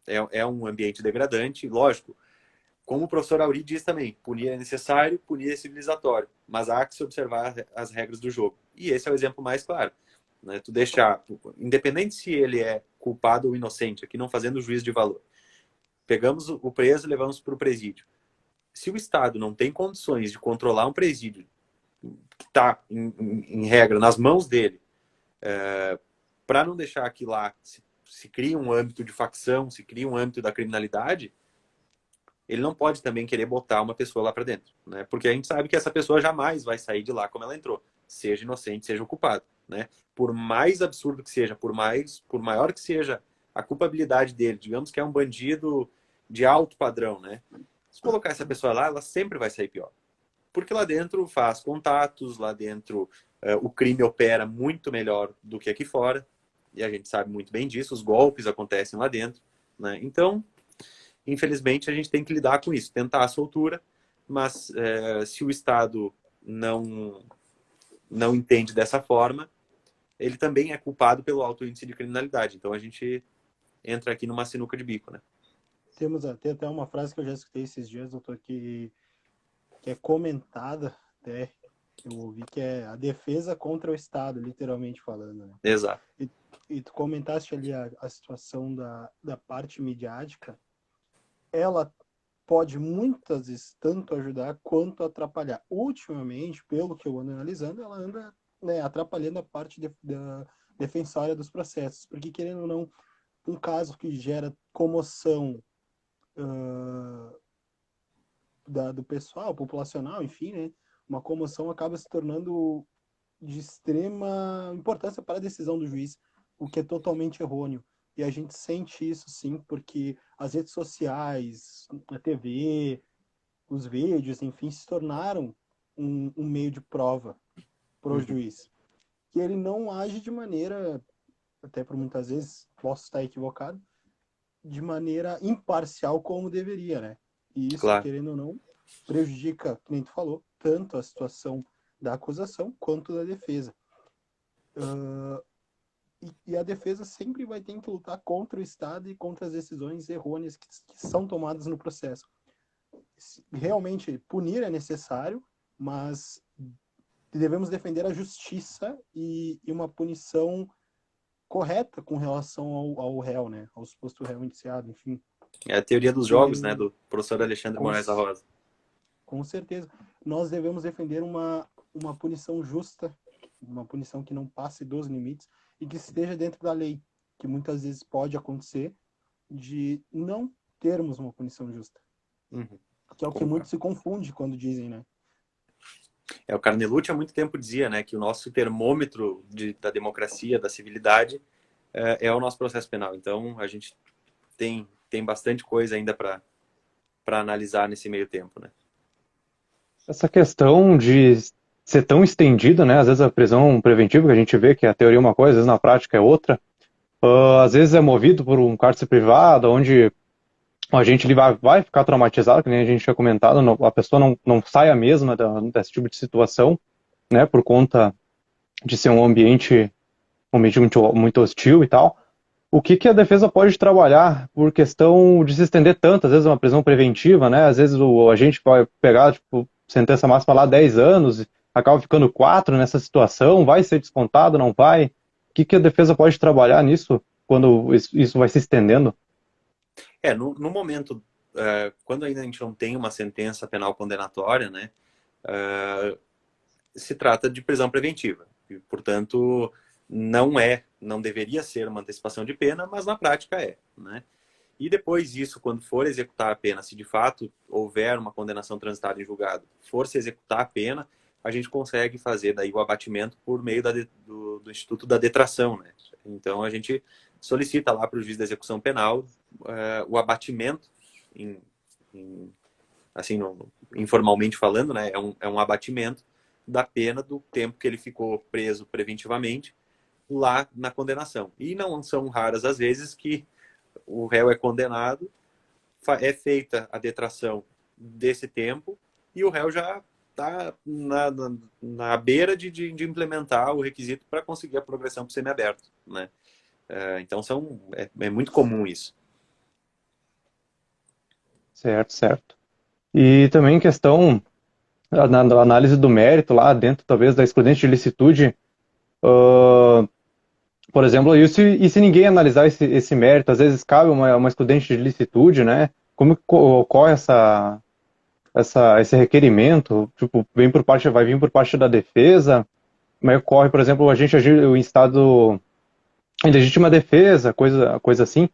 é um ambiente degradante. Lógico, como o professor Auri diz também, punir é necessário, punir é civilizatório, mas há que se observar as regras do jogo. E esse é o exemplo mais claro, né? Tu deixar, independente se ele é culpado ou inocente, aqui não fazendo juízo de valor, pegamos o preso e levamos para o presídio. Se o Estado não tem condições de controlar um presídio que está, em regra, nas mãos dele, para não deixar que lá se crie um âmbito de facção, se crie um âmbito da criminalidade, ele não pode também querer botar uma pessoa lá para dentro, né? Porque a gente sabe que essa pessoa jamais vai sair de lá como ela entrou, seja inocente, seja o culpado, né? Por mais absurdo que seja, por maior que seja a culpabilidade dele, digamos que é um bandido de alto padrão, né? Se colocar essa pessoa lá, ela sempre vai sair pior. Porque lá dentro faz contatos, lá dentro o crime opera muito melhor do que aqui fora, e a gente sabe muito bem disso, os golpes acontecem lá dentro, né? Então, infelizmente, a gente tem que lidar com isso, tentar a soltura, mas se o Estado não entende dessa forma, ele também é culpado pelo alto índice de criminalidade. Então a gente entra aqui numa sinuca de bico, né? Tem até uma frase que eu já escutei esses dias, doutor, que é comentada, até, eu ouvi, que é a defesa contra o Estado, literalmente falando, né? Exato. E tu comentaste ali a situação da parte midiática, ela pode muitas vezes tanto ajudar quanto atrapalhar. Ultimamente, pelo que eu ando analisando, ela anda, né, atrapalhando a parte da defensória dos processos, porque querendo ou não, um caso que gera comoção do pessoal, populacional, enfim, né, uma comoção acaba se tornando de extrema importância para a decisão do juiz, o que é totalmente errôneo. E a gente sente isso, sim, porque as redes sociais, a TV, os vídeos, enfim, se tornaram um meio de prova para o juiz. Que ele não age de maneira, até por muitas vezes, posso estar equivocado, de maneira imparcial como deveria, né? E isso, Claro. querendo ou não, prejudica, como a gente falou, tanto a situação da acusação quanto da defesa. E a defesa sempre vai ter que lutar contra o Estado e contra as decisões errôneas que são tomadas no processo. Realmente, punir é necessário, mas devemos defender a justiça e uma punição correta com relação ao réu, né? Ao suposto réu indiciado, enfim. É a teoria dos jogos, né, do professor Alexandre Moraes da Rosa. Com certeza. Nós devemos defender uma punição justa, uma punição que não passe dos limites e que esteja dentro da lei, que muitas vezes pode acontecer de não termos uma punição justa, Uhum. que é o que muito se confunde quando dizem, né? O Carnelucci há muito tempo dizia, né, que o nosso termômetro da democracia, da civilidade, é o nosso processo penal. Então, a gente tem bastante coisa ainda para analisar nesse meio tempo, né? Essa questão de ser tão estendida, né? Às vezes a prisão preventiva, que a gente vê que a teoria é uma coisa, às vezes na prática é outra. Às vezes é movido por um cárcere privado, onde o agente ele vai ficar traumatizado, que nem a gente tinha comentado, a pessoa não sai a mesma desse tipo de situação, né? Por conta de ser um ambiente muito hostil e tal. O que a defesa pode trabalhar por questão de se estender tanto, às vezes uma prisão preventiva, né? Às vezes a gente vai pegar, tipo, sentença máxima lá 10 anos, acaba ficando 4 nessa situação, vai ser descontado, não vai? O que a defesa pode trabalhar nisso quando isso vai se estendendo? No momento, quando ainda a gente não tem uma sentença penal condenatória, né, se trata de prisão preventiva. E, portanto, não deveria ser uma antecipação de pena, mas na prática é, né? E depois disso, quando for executar a pena, se de fato houver uma condenação transitada em julgado, for se executar a pena, a gente consegue fazer daí o abatimento por meio do Instituto da Detração, né? Então a gente solicita lá para o juiz da execução penal o abatimento, assim, informalmente falando, né? É um abatimento da pena do tempo que ele ficou preso preventivamente lá na condenação. E não são raras as vezes que o réu é condenado, é feita a detração desse tempo e o réu já está na beira de implementar o requisito para conseguir a progressão para o semiaberto, né? Então é muito comum isso. Certo, certo. E também questão na análise do mérito lá dentro, talvez, da excludente de licitude, por exemplo, e se ninguém analisar esse mérito, às vezes cabe uma excludente de licitude, né? Como que ocorre esse requerimento? Tipo, vai vir por parte da defesa? Como é que ocorre, por exemplo, a gente agir em estado em legítima defesa, coisa assim,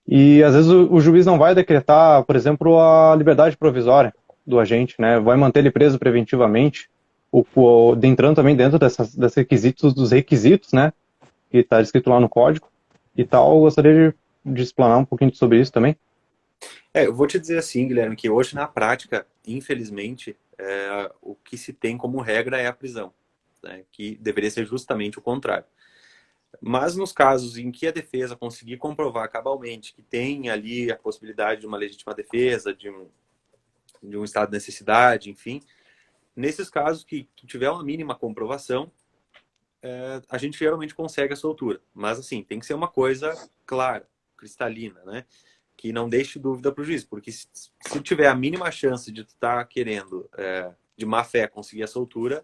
e às vezes o juiz não vai decretar, por exemplo, a liberdade provisória do agente, né? Vai manter ele preso preventivamente, entrando também dentro desses requisitos, dos requisitos, né? Que está escrito lá no código e tal. Eu gostaria de explanar um pouquinho sobre isso também. Eu vou te dizer assim, Guilherme, que hoje na prática, infelizmente, o que se tem como regra é a prisão, né? Que deveria ser justamente o contrário. Mas nos casos em que a defesa conseguir comprovar cabalmente que tem ali a possibilidade de uma legítima defesa, de um estado de necessidade, enfim, nesses casos que tiver uma mínima comprovação, a gente geralmente consegue a soltura. Mas assim, tem que ser uma coisa clara, cristalina, né? Que não deixe dúvida para o juiz, porque se tiver a mínima chance de tu estar querendo, de má fé, conseguir a soltura,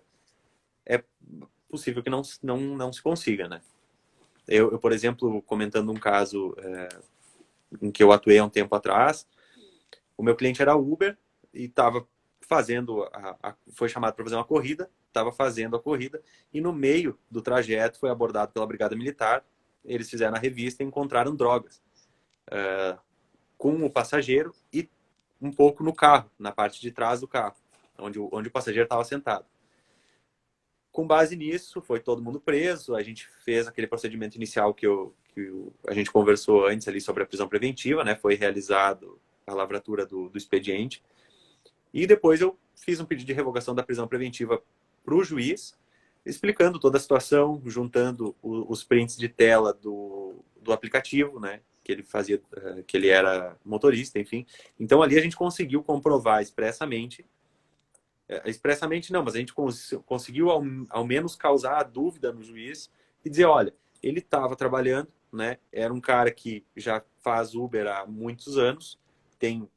é possível que não se consiga, né? Eu, por exemplo, comentando um caso em que eu atuei há um tempo atrás, o meu cliente era Uber e estava fazendo, foi chamado para fazer uma corrida, estava fazendo a corrida e no meio do trajeto foi abordado pela Brigada Militar, eles fizeram a revista e encontraram drogas com o passageiro e um pouco no carro, na parte de trás do carro, onde o passageiro estava sentado. Com base nisso, foi todo mundo preso, a gente fez aquele procedimento inicial que a gente conversou antes ali sobre a prisão preventiva, né? Foi realizado a lavratura do expediente. E depois eu fiz um pedido de revogação da prisão preventiva para o juiz, explicando toda a situação, juntando os prints de tela do aplicativo, né? Que ele fazia, que ele era motorista, enfim. Então ali a gente conseguiu comprovar expressamente não, mas a gente conseguiu ao menos causar a dúvida no juiz e dizer, olha, ele estava trabalhando, né? Era um cara que já faz Uber há muitos anos, tem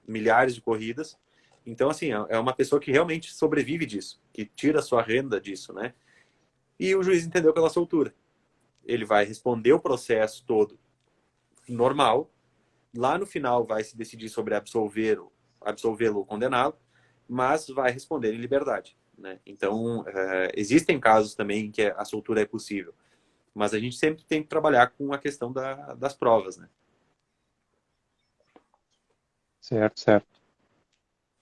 milhares de corridas, então assim, é uma pessoa que realmente sobrevive disso, que tira sua renda disso, né? E o juiz entendeu pela soltura. Ele vai responder o processo todo normal, lá no final vai se decidir sobre absolvê-lo ou condená-lo, mas vai responder em liberdade, né? Então, existem casos também em que a soltura é possível. Mas a gente sempre tem que trabalhar com a questão das provas, né? Certo, certo.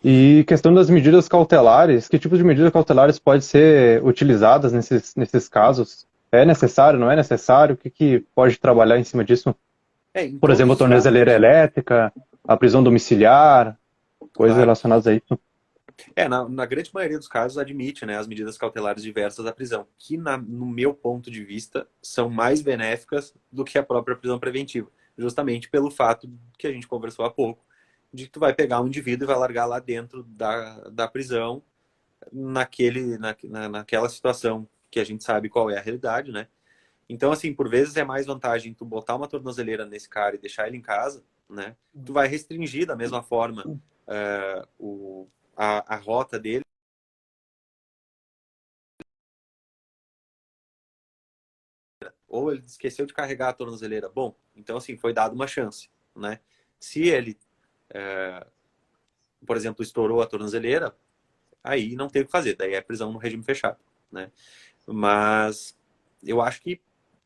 E questão das medidas cautelares, que tipo de medidas cautelares pode ser utilizadas nesses casos? É necessário, não é necessário? O que que pode trabalhar em cima disso? Em Por todos exemplo, a os tornozeleira casos, elétrica, a prisão domiciliar, coisas claro. relacionadas a isso. Na grande maioria dos casos admite, né, as medidas cautelares diversas à prisão, que no meu ponto de vista são mais benéficas do que a própria prisão preventiva, justamente pelo fato que a gente conversou há pouco, de que tu vai pegar um indivíduo e vai largar lá dentro da prisão naquela situação que a gente sabe qual é a realidade, né? Então, assim, por vezes é mais vantagem tu botar uma tornozeleira nesse cara e deixar ele em casa, né? Tu vai restringir da mesma forma a rota dele. Ou ele esqueceu de carregar a tornozeleira. Bom, então assim, foi dado uma chance, né? Se ele, por exemplo, estourou a tornozeleira, aí não tem o que fazer, daí é prisão no regime fechado, né? Mas eu acho que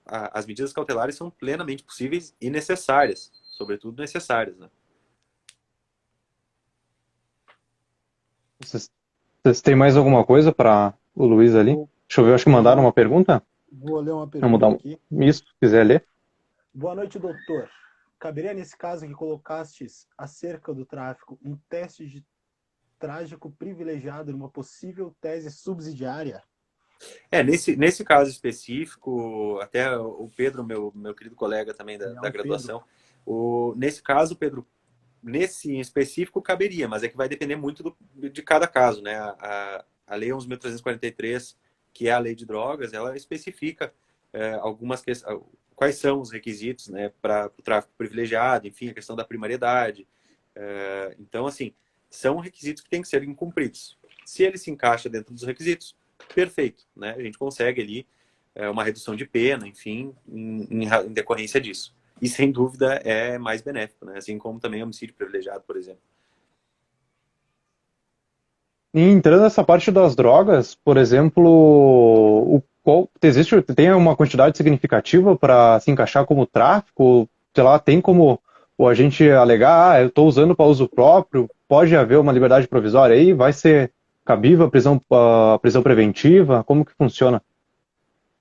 as medidas cautelares são plenamente possíveis e necessárias, sobretudo necessárias, né? Vocês, vocês têm mais alguma coisa para o Luiz ali? Eu Deixa eu ver, acho que mandaram tenho, uma pergunta. vou ler uma Vamos dar pergunta aqui. isso, se quiser ler. Boa noite, doutor. Caberia nesse caso que colocastes acerca do tráfico um teste de trágico privilegiado numa possível tese subsidiária? Nesse caso específico, até o Pedro, meu querido colega também da Leão Pedro. graduação, nesse caso, Pedro, nesse em específico caberia, mas é que vai depender muito de cada caso, né? A Lei 11.343, que é a lei de drogas, ela especifica algumas questões, quais são os requisitos, né, para o tráfico privilegiado, enfim, a questão da primariedade. Então, assim, são requisitos que têm que ser cumpridos. Se ele se encaixa dentro dos requisitos, perfeito, né? A gente consegue ali uma redução de pena, enfim, em decorrência disso. E sem dúvida é mais benéfico, né? Assim como também homicídio privilegiado, por exemplo. E entrando nessa parte das drogas, por exemplo, tem uma quantidade significativa para se encaixar como tráfico? Sei lá, tem como o agente alegar, eu estou usando para uso próprio, pode haver uma liberdade provisória aí? Vai ser cabível a prisão preventiva? Como que funciona?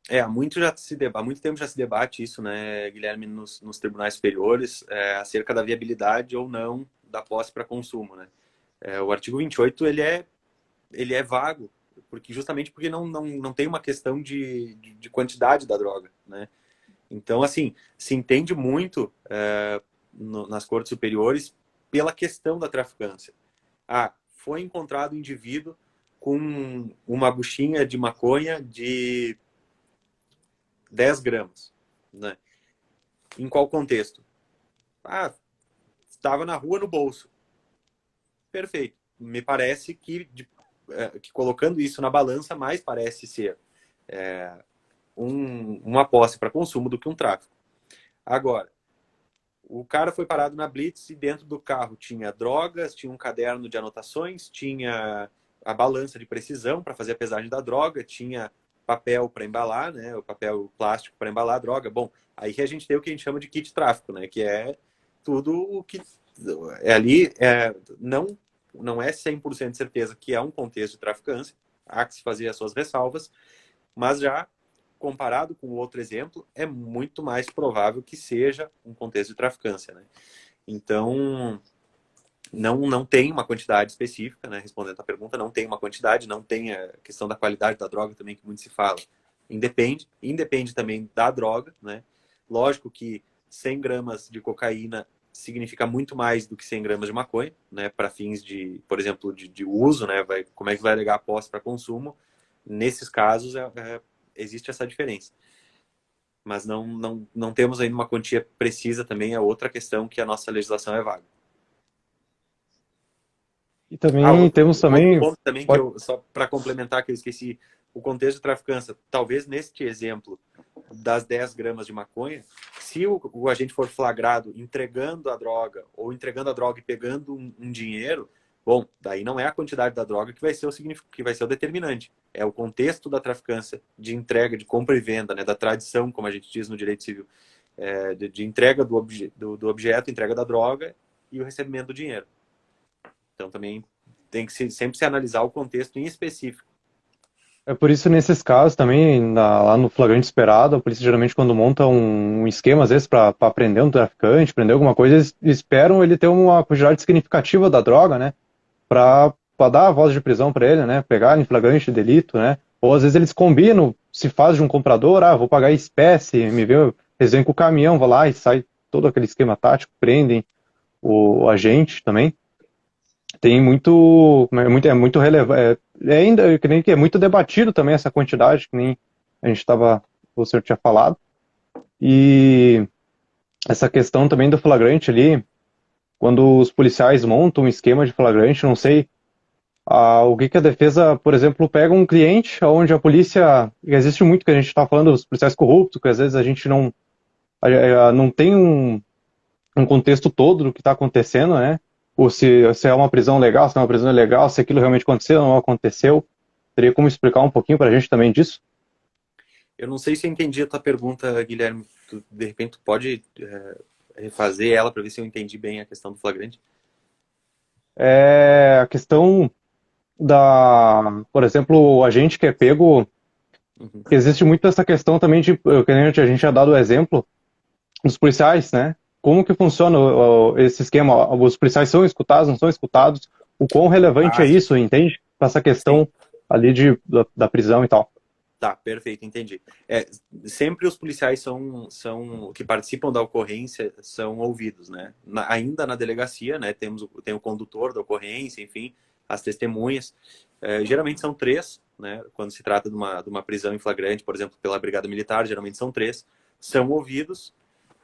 Há muito tempo já se debate isso, né, Guilherme, nos tribunais superiores, acerca da viabilidade ou não da posse para consumo, né? O artigo 28, ele é vago, justamente porque não tem uma questão de quantidade da droga, né? Então, assim, se entende muito nas cortes superiores pela questão da traficância. Foi encontrado um indivíduo com uma buchinha de maconha de 10 gramas, né? Em qual contexto? Estava na rua no bolso. Perfeito. Me parece que colocando isso na balança, mais parece ser uma posse para consumo do que um tráfico. Agora, o cara foi parado na Blitz e dentro do carro tinha drogas, tinha um caderno de anotações, tinha a balança de precisão para fazer a pesagem da droga, tinha papel para embalar, né, o papel plástico para embalar a droga. Bom, aí a gente tem o que a gente chama de kit tráfico, né, que é tudo o que ali não é 100% de certeza que é um contexto de traficância, há que se fazer as suas ressalvas, mas já comparado com o outro exemplo, é muito mais provável que seja um contexto de traficância, né? Então, não tem uma quantidade específica, né? Respondendo a pergunta, não tem uma quantidade, não tem a questão da qualidade da droga também, que muito se fala. Independe também da droga, né? Lógico que 100 gramas de cocaína significa muito mais do que 100 gramas de maconha, né? Para fins de, por exemplo, de uso, né? Como é que vai alegar a posse para consumo? Nesses casos, existe essa diferença. Mas não temos ainda uma quantia precisa também, é outra questão que a nossa legislação é vaga. E também temos Outro também. ponto também que Pode, só para complementar, que eu esqueci, o contexto de traficância, talvez neste exemplo das 10 gramas de maconha, se o agente for flagrado entregando a droga, ou entregando a droga e pegando um dinheiro, Bom, daí não é a quantidade da droga que vai ser que vai ser o determinante. É o contexto da traficância, de entrega, de compra e venda, né, da tradição, como a gente diz no direito civil, de entrega do objeto, entrega da droga e o recebimento do dinheiro. Então também tem que sempre se analisar o contexto em específico. É por isso, nesses casos também, lá no flagrante esperado, a polícia geralmente quando monta um esquema, às vezes, para prender um traficante, prender alguma coisa, eles esperam ele ter uma quantidade significativa da droga, né? Para dar a voz de prisão para ele, né? Pegar em flagrante delito, né? Ou às vezes eles combinam, se faz de um comprador, vou pagar em espécie, me vê, eles vêm com o caminhão, vão lá e sai todo aquele esquema tático, prendem o agente também. Tem muito relevante, ainda que nem que é muito debatido também essa quantidade, que nem a gente estava, o senhor tinha falado. E essa questão também do flagrante ali, quando os policiais montam um esquema de flagrante, não sei o que que a defesa, por exemplo, pega um cliente onde a polícia, existe muito que a gente está falando dos policiais corruptos, que às vezes a gente não tem um contexto todo do que está acontecendo, né? Ou se é uma prisão legal, se não é uma prisão ilegal, se aquilo realmente aconteceu ou não aconteceu. Teria como explicar um pouquinho para a gente também disso? Eu não sei se eu entendi a tua pergunta, Guilherme. De repente, tu pode refazer ela para ver se eu entendi bem a questão do flagrante? É a questão por exemplo, o agente que é pego, Uhum. existe muito essa questão também de, que a gente já dado o exemplo, dos policiais, né? Como que funciona esse esquema? Os policiais são escutados, não são escutados? O quão relevante Ah, é isso, entende? Para essa sim. questão ali da prisão e tal. Tá, perfeito, entendi. Sempre os policiais que participam da ocorrência são ouvidos, né? Ainda na delegacia, né? Tem o condutor da ocorrência, enfim, as testemunhas. Geralmente são três, né? Quando se trata de uma prisão em flagrante, por exemplo, pela Brigada Militar, geralmente são três. São ouvidos.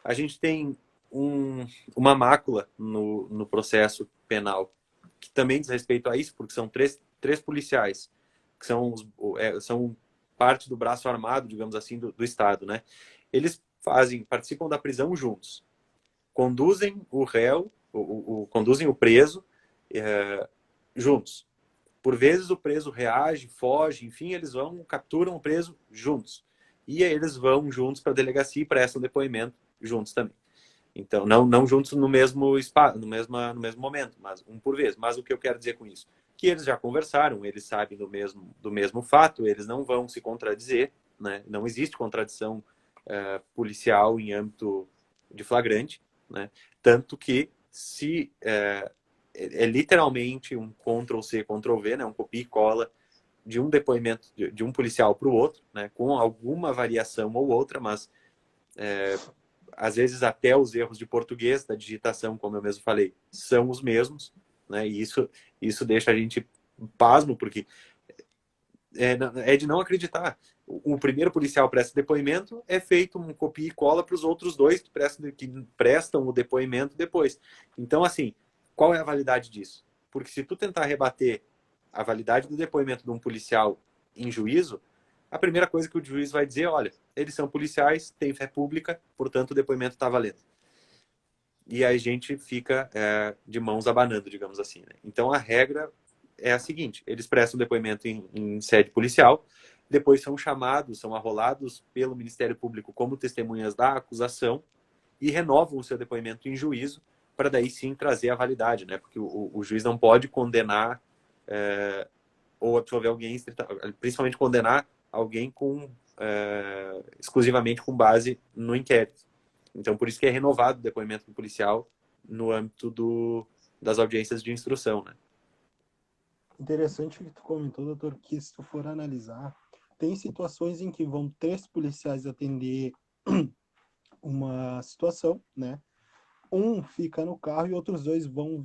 A gente tem uma mácula no processo penal que também diz respeito a isso, porque são três policiais que são parte do braço armado, digamos assim, do Estado, né? Eles participam da prisão juntos, conduzem o réu, conduzem o preso juntos. Por vezes o preso reage, foge, enfim, eles capturam o preso juntos. E aí eles vão juntos para a delegacia e prestam depoimento juntos também. Então, não juntos no mesmo espaço, no mesmo momento, mas um por vez. Mas o que eu quero dizer com isso? Que eles já conversaram, eles sabem do mesmo fato, eles não vão se contradizer, né? Não existe contradição policial em âmbito de flagrante, né? Tanto que se é literalmente um Ctrl-C, Ctrl-V, né? Um copia e cola de um depoimento de um policial para o outro, né? Com alguma variação ou outra, mas às vezes até os erros de português, da digitação, como eu mesmo falei, são os mesmos, né? E isso deixa a gente pasmo, porque é de não acreditar. O primeiro policial presta depoimento, é feito um copia e cola para os outros dois que prestam o depoimento depois. Então, assim, qual é a validade disso? Porque se tu tentar rebater a validade do depoimento de um policial em juízo, a primeira coisa que o juiz vai dizer, olha, eles são policiais, têm fé pública, portanto o depoimento está valendo. E a gente fica de mãos abanando, digamos assim. Né? Então a regra é a seguinte, eles prestam depoimento em sede policial, depois são chamados, são arrolados pelo Ministério Público como testemunhas da acusação e renovam o seu depoimento em juízo para daí sim trazer a validade, né? Porque o juiz não pode condenar ou absolver alguém, principalmente condenar alguém exclusivamente com base no inquérito. Então, por isso que é renovado o depoimento do policial no âmbito das audiências de instrução, né? Interessante o que tu comentou, doutor, que se tu for analisar, tem situações em que vão três policiais atender uma situação, né? Um fica no carro e outros dois vão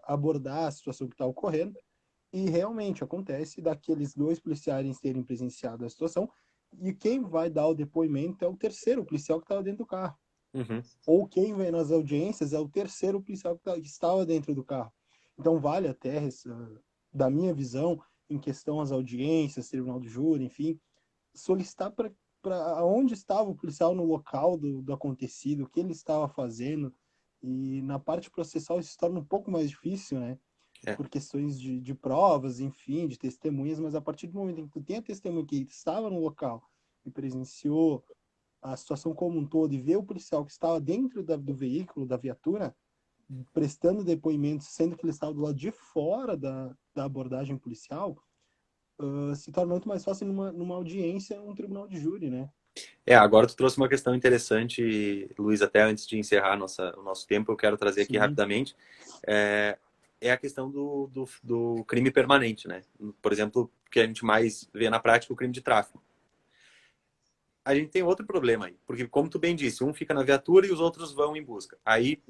abordar a situação que está ocorrendo. E realmente acontece daqueles dois policiais terem presenciado a situação e quem vai dar o depoimento é o terceiro policial que estava dentro do carro. Uhum. Ou quem vem nas audiências é o terceiro policial que estava dentro do carro. Então vale até, da minha visão, em questão às audiências, tribunal do júri, enfim, solicitar para onde estava o policial no local do acontecido, o que ele estava fazendo. E na parte processual isso se torna um pouco mais difícil, né? por questões de provas, enfim, de testemunhas, mas a partir do momento em que tu tem a testemunha que estava no local e presenciou a situação como um todo e vê o policial que estava dentro do veículo, da viatura, prestando depoimentos, sendo que ele estava do lado de fora da abordagem policial, se torna muito mais fácil numa audiência, um tribunal de júri, né? Agora tu trouxe uma questão interessante, Luiz, até antes de encerrar o nosso tempo, eu quero trazer aqui rapidamente. É a questão do crime permanente, né? Por exemplo, que a gente mais vê na prática, o crime de tráfico. A gente tem outro problema aí, porque como tu bem disse, um fica na viatura e os outros vão em busca. Aí,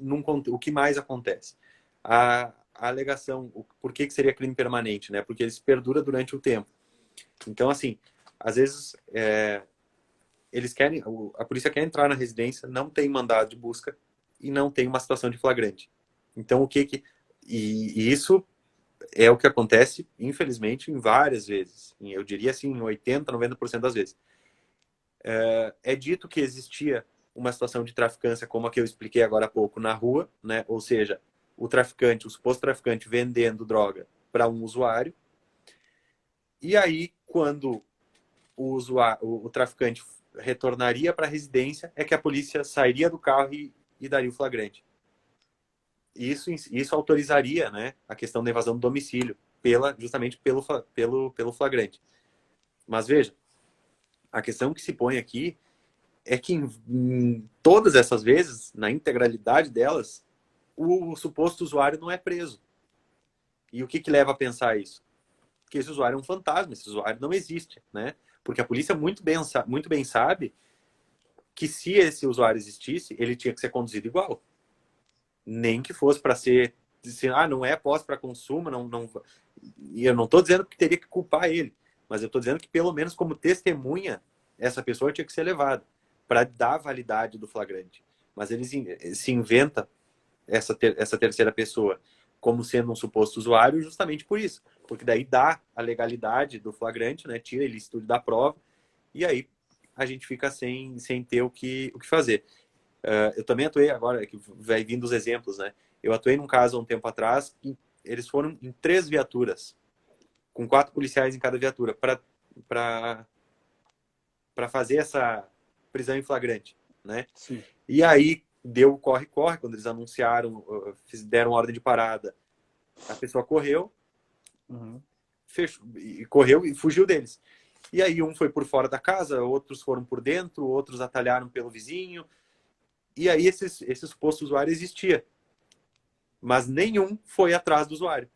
o que mais acontece? A alegação, por que seria crime permanente, né? Porque ele se perdura durante o tempo. Então, assim, às vezes a polícia quer entrar na residência, não tem mandado de busca e não tem uma situação de flagrante. Então, e isso é o que acontece, infelizmente, em várias vezes. Eu diria assim, em 80%, 90% das vezes. É dito que existia uma situação de traficância, como a que eu expliquei agora há pouco, na rua, né? Ou seja, o suposto traficante vendendo droga para um usuário. E aí, quando o traficante retornaria para a residência, é que a polícia sairia do carro e daria o flagrante. Isso autorizaria, né, a questão da invasão do domicílio, justamente pelo flagrante. Mas veja, a questão que se põe aqui é que em todas essas vezes, na integralidade delas, o suposto usuário não é preso. E o que leva a pensar isso? Que esse usuário é um fantasma, esse usuário não existe, né? Porque a polícia muito bem sabe que se esse usuário existisse, ele tinha que ser conduzido igual. Nem que fosse para ser, não é posse para consumo, e eu não estou dizendo que teria que culpar ele, mas eu estou dizendo que pelo menos como testemunha, essa pessoa tinha que ser levada para dar validade do flagrante. Mas eles se inventa essa terceira pessoa como sendo um suposto usuário justamente por isso. Porque daí dá a legalidade do flagrante, né? Tira ele estudo da prova, e aí a gente fica sem ter o que fazer. Eu também atuei agora, que vai vindo os exemplos, né? Eu atuei num caso há um tempo atrás, eles foram em 3 viaturas, com 4 policiais em cada viatura, para fazer essa prisão em flagrante, né? Sim. E aí deu o corre-corre, quando eles anunciaram, deram ordem de parada, a pessoa correu, correu e fugiu deles. E aí um foi por fora da casa, outros foram por dentro, outros atalharam pelo vizinho. E aí esse suposto usuário existia. Mas nenhum foi atrás do usuário.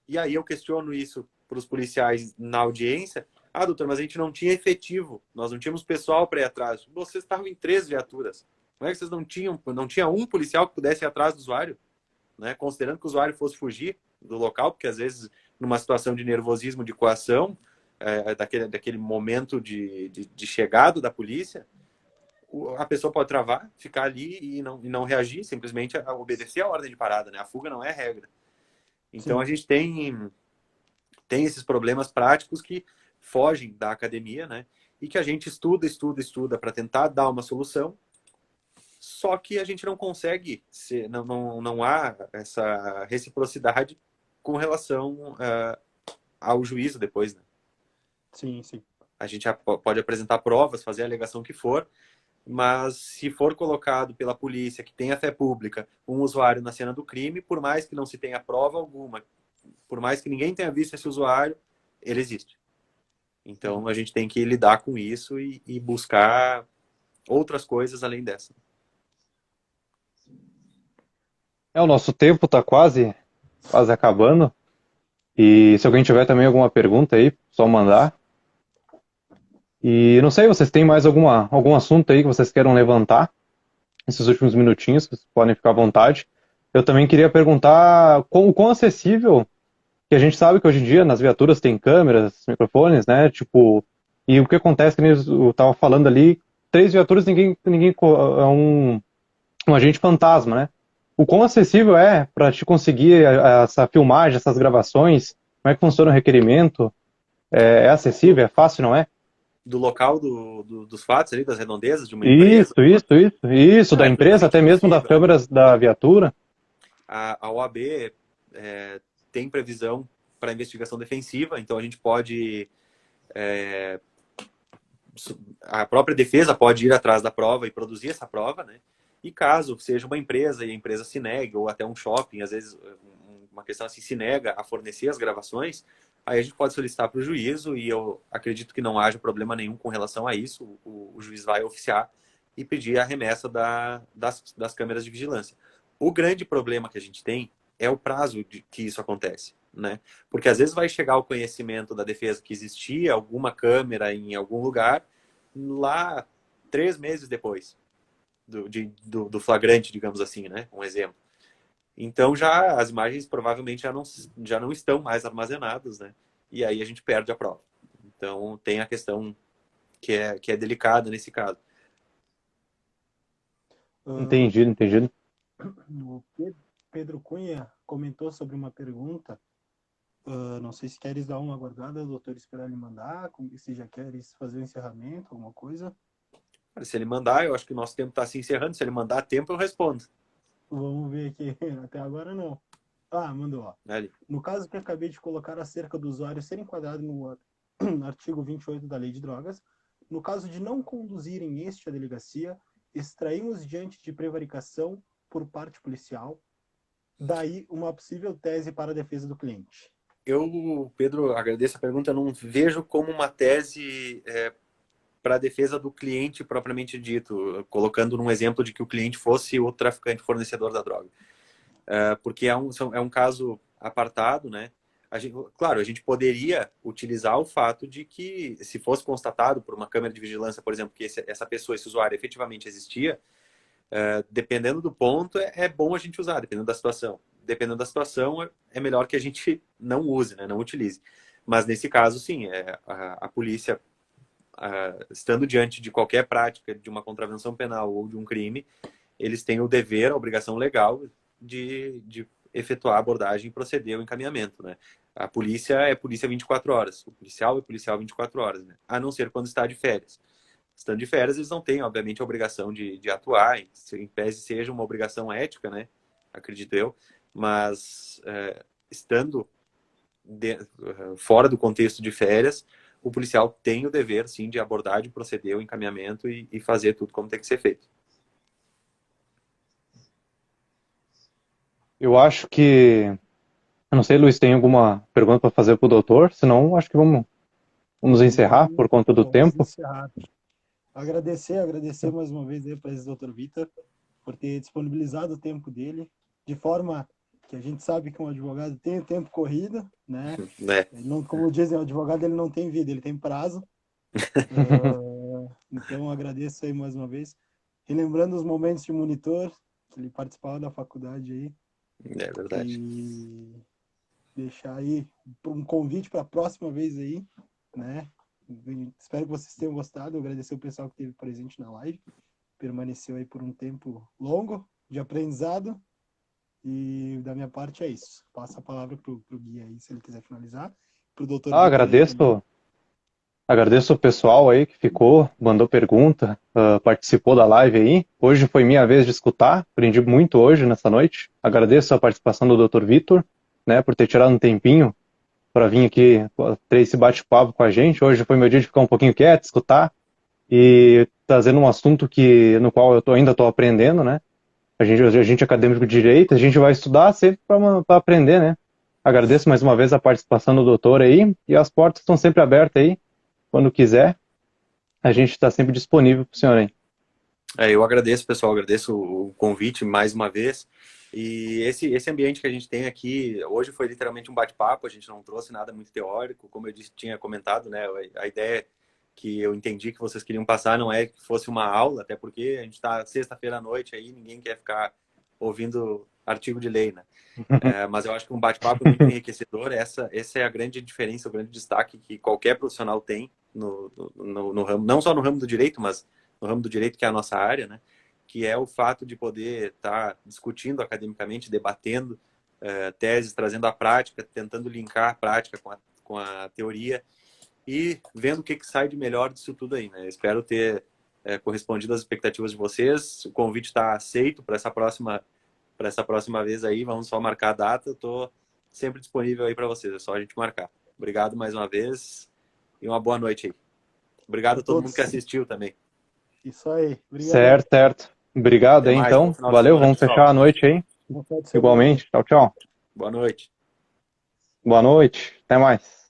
E aí eu questiono isso para os policiais na audiência. Doutor, mas a gente não tinha efetivo. Nós não tínhamos pessoal para ir atrás. Vocês estavam em 3 viaturas. Como é que vocês não tinha um policial que pudesse ir atrás do usuário? Né? Considerando que o usuário fosse fugir do local, porque às vezes numa situação de nervosismo, de coação, daquele momento de chegada da polícia, a pessoa pode travar, ficar ali e não reagir, simplesmente obedecer a ordem de parada, né? A fuga não é regra. Então, a gente tem esses problemas práticos que fogem da academia, né? E que a gente estuda para tentar dar uma solução, só que a gente não consegue, não há essa reciprocidade com relação ao juízo depois, né? Sim, sim. A gente pode apresentar provas, fazer a alegação que for, mas se for colocado pela polícia, que tem a fé pública, um usuário na cena do crime, por mais que não se tenha prova alguma, por mais que ninguém tenha visto esse usuário, ele existe. Então a gente tem que lidar com isso e buscar outras coisas além dessa. O nosso tempo está quase acabando. E se alguém tiver também alguma pergunta aí, só mandar. E não sei, vocês têm mais algum assunto aí que vocês queiram levantar? Esses últimos minutinhos, vocês podem ficar à vontade. Eu também queria perguntar o quão acessível, que a gente sabe que hoje em dia nas viaturas tem câmeras, microfones, né? Tipo, e o que acontece, que eu estava falando ali, 3 viaturas, ninguém é um agente fantasma, né? O quão acessível é para te conseguir essa filmagem, essas gravações? Como é que funciona o requerimento? É acessível? É fácil, não é? Do local dos fatos ali, das redondezas de uma empresa? Isso, da empresa, até mesmo das câmeras da viatura. A OAB tem previsão para investigação defensiva, então a gente pode... a própria defesa pode ir atrás da prova e produzir essa prova, né? E caso seja uma empresa e a empresa se negue, ou até um shopping, às vezes uma questão assim, se nega a fornecer as gravações, aí a gente pode solicitar para o juízo, e eu acredito que não haja problema nenhum com relação a isso. O juiz vai oficiar e pedir a remessa das câmeras de vigilância. O grande problema que a gente tem é o prazo de que isso acontece, né? Porque às vezes vai chegar o conhecimento da defesa que existia alguma câmera em algum lugar lá 3 meses depois do flagrante, digamos assim, né? Um exemplo. Então já as imagens provavelmente já não estão mais armazenadas, né? E aí a gente perde a prova. Então tem a questão que é delicada nesse caso. Entendido, entendido. O Pedro Cunha comentou sobre uma pergunta. Não sei se queres dar uma guardada, doutor, esperar ele mandar, se já queres fazer o encerramento, alguma coisa. Se ele mandar, eu acho que o nosso tempo está se encerrando. Se ele mandar a tempo, eu respondo. Vamos ver aqui. Até agora não. Ah, mandou. Ó. Ali. No caso que acabei de colocar acerca do usuário ser enquadrado no artigo 28 da Lei de Drogas, no caso de não conduzirem este à delegacia, extraímos diante de prevaricação por parte policial, daí uma possível tese para a defesa do cliente. Eu, Pedro, agradeço a pergunta. Eu não vejo como uma tese para a defesa do cliente propriamente dito, colocando num exemplo de que o cliente fosse o traficante fornecedor da droga. Porque é um caso apartado, né? Claro, a gente poderia utilizar o fato de que, se fosse constatado por uma câmera de vigilância, por exemplo, que essa pessoa, esse usuário efetivamente existia, dependendo do ponto, é bom a gente usar, dependendo da situação. Dependendo da situação, é melhor que a gente não use, né? Não utilize. Mas nesse caso, sim, a polícia, estando diante de qualquer prática de uma contravenção penal ou de um crime, eles têm o dever, a obrigação legal de efetuar a abordagem e proceder ao encaminhamento, né? A polícia é polícia 24 horas, o policial é policial 24 horas, né? A não ser quando está de férias. Estando de férias, eles não têm, obviamente, a obrigação de atuar, em pese seja uma obrigação ética, né? Acredito eu, mas estando fora do contexto de férias, o policial tem o dever, sim, de abordar, de proceder ao encaminhamento e fazer tudo como tem que ser feito. Eu acho que... Eu não sei, Luiz, tem alguma pergunta para fazer para o doutor? Senão, acho que vamos encerrar por conta do Vamos tempo. encerrar. Agradecer mais uma vez aí para esse doutor Vitor por ter disponibilizado o tempo dele, de forma que a gente sabe que um advogado tem o tempo corrido, né? Não, como dizem, o advogado ele não tem vida, ele tem prazo. Então agradeço aí mais uma vez. Relembrando os momentos de monitor, que ele participava da faculdade aí. É verdade. E deixar aí um convite para a próxima vez aí, né? Espero que vocês tenham gostado. Agradecer o pessoal que esteve presente na live. Permaneceu aí por um tempo longo de aprendizado. E da minha parte é isso. Passa a palavra pro Gui aí, se ele quiser finalizar. Pro doutor Vitor Agradeço o pessoal aí que ficou, mandou pergunta, participou da live aí. Hoje foi minha vez de escutar, aprendi muito hoje, nessa noite. Agradeço a participação do Dr. Vitor, né, por ter tirado um tempinho para vir aqui ter esse bate-papo com a gente. Hoje foi meu dia de ficar um pouquinho quieto, escutar e trazendo um assunto no qual eu ainda estou aprendendo, né? A gente é acadêmico de direito, a gente vai estudar sempre para aprender, né? Agradeço mais uma vez a participação do doutor aí e as portas estão sempre abertas aí. Quando quiser, a gente está sempre disponível para o senhor aí. Eu agradeço, pessoal, agradeço o convite mais uma vez. E esse ambiente que a gente tem aqui, hoje foi literalmente um bate-papo, a gente não trouxe nada muito teórico, como eu tinha comentado, né? A ideia que eu entendi que vocês queriam passar não é que fosse uma aula, até porque a gente está sexta-feira à noite aí, ninguém quer ficar ouvindo artigo de lei, né? Mas eu acho que um bate-papo é muito enriquecedor. Essa é a grande diferença, o grande destaque que qualquer profissional tem no ramo, não só no ramo do direito, mas no ramo do direito, que é a nossa área, né? Que é o fato de poder estar discutindo academicamente, debatendo teses, trazendo a prática, tentando linkar a prática com a teoria e vendo o que sai de melhor disso tudo aí, né? Espero ter correspondido às expectativas de vocês. O convite está aceito para essa próxima vez aí. Vamos só marcar a data. Eu estou sempre disponível aí para vocês, é só a gente marcar. Obrigado mais uma vez e uma boa noite aí. Obrigado a todo mundo que assistiu também. Isso aí. Obrigado. Certo, certo. Obrigado Até aí, mais, então. bom final de Valeu, semana, vamos pessoal. fechar a noite aí. Bom final de semana. Igualmente. Tchau, tchau. Boa noite. Boa noite. Até mais.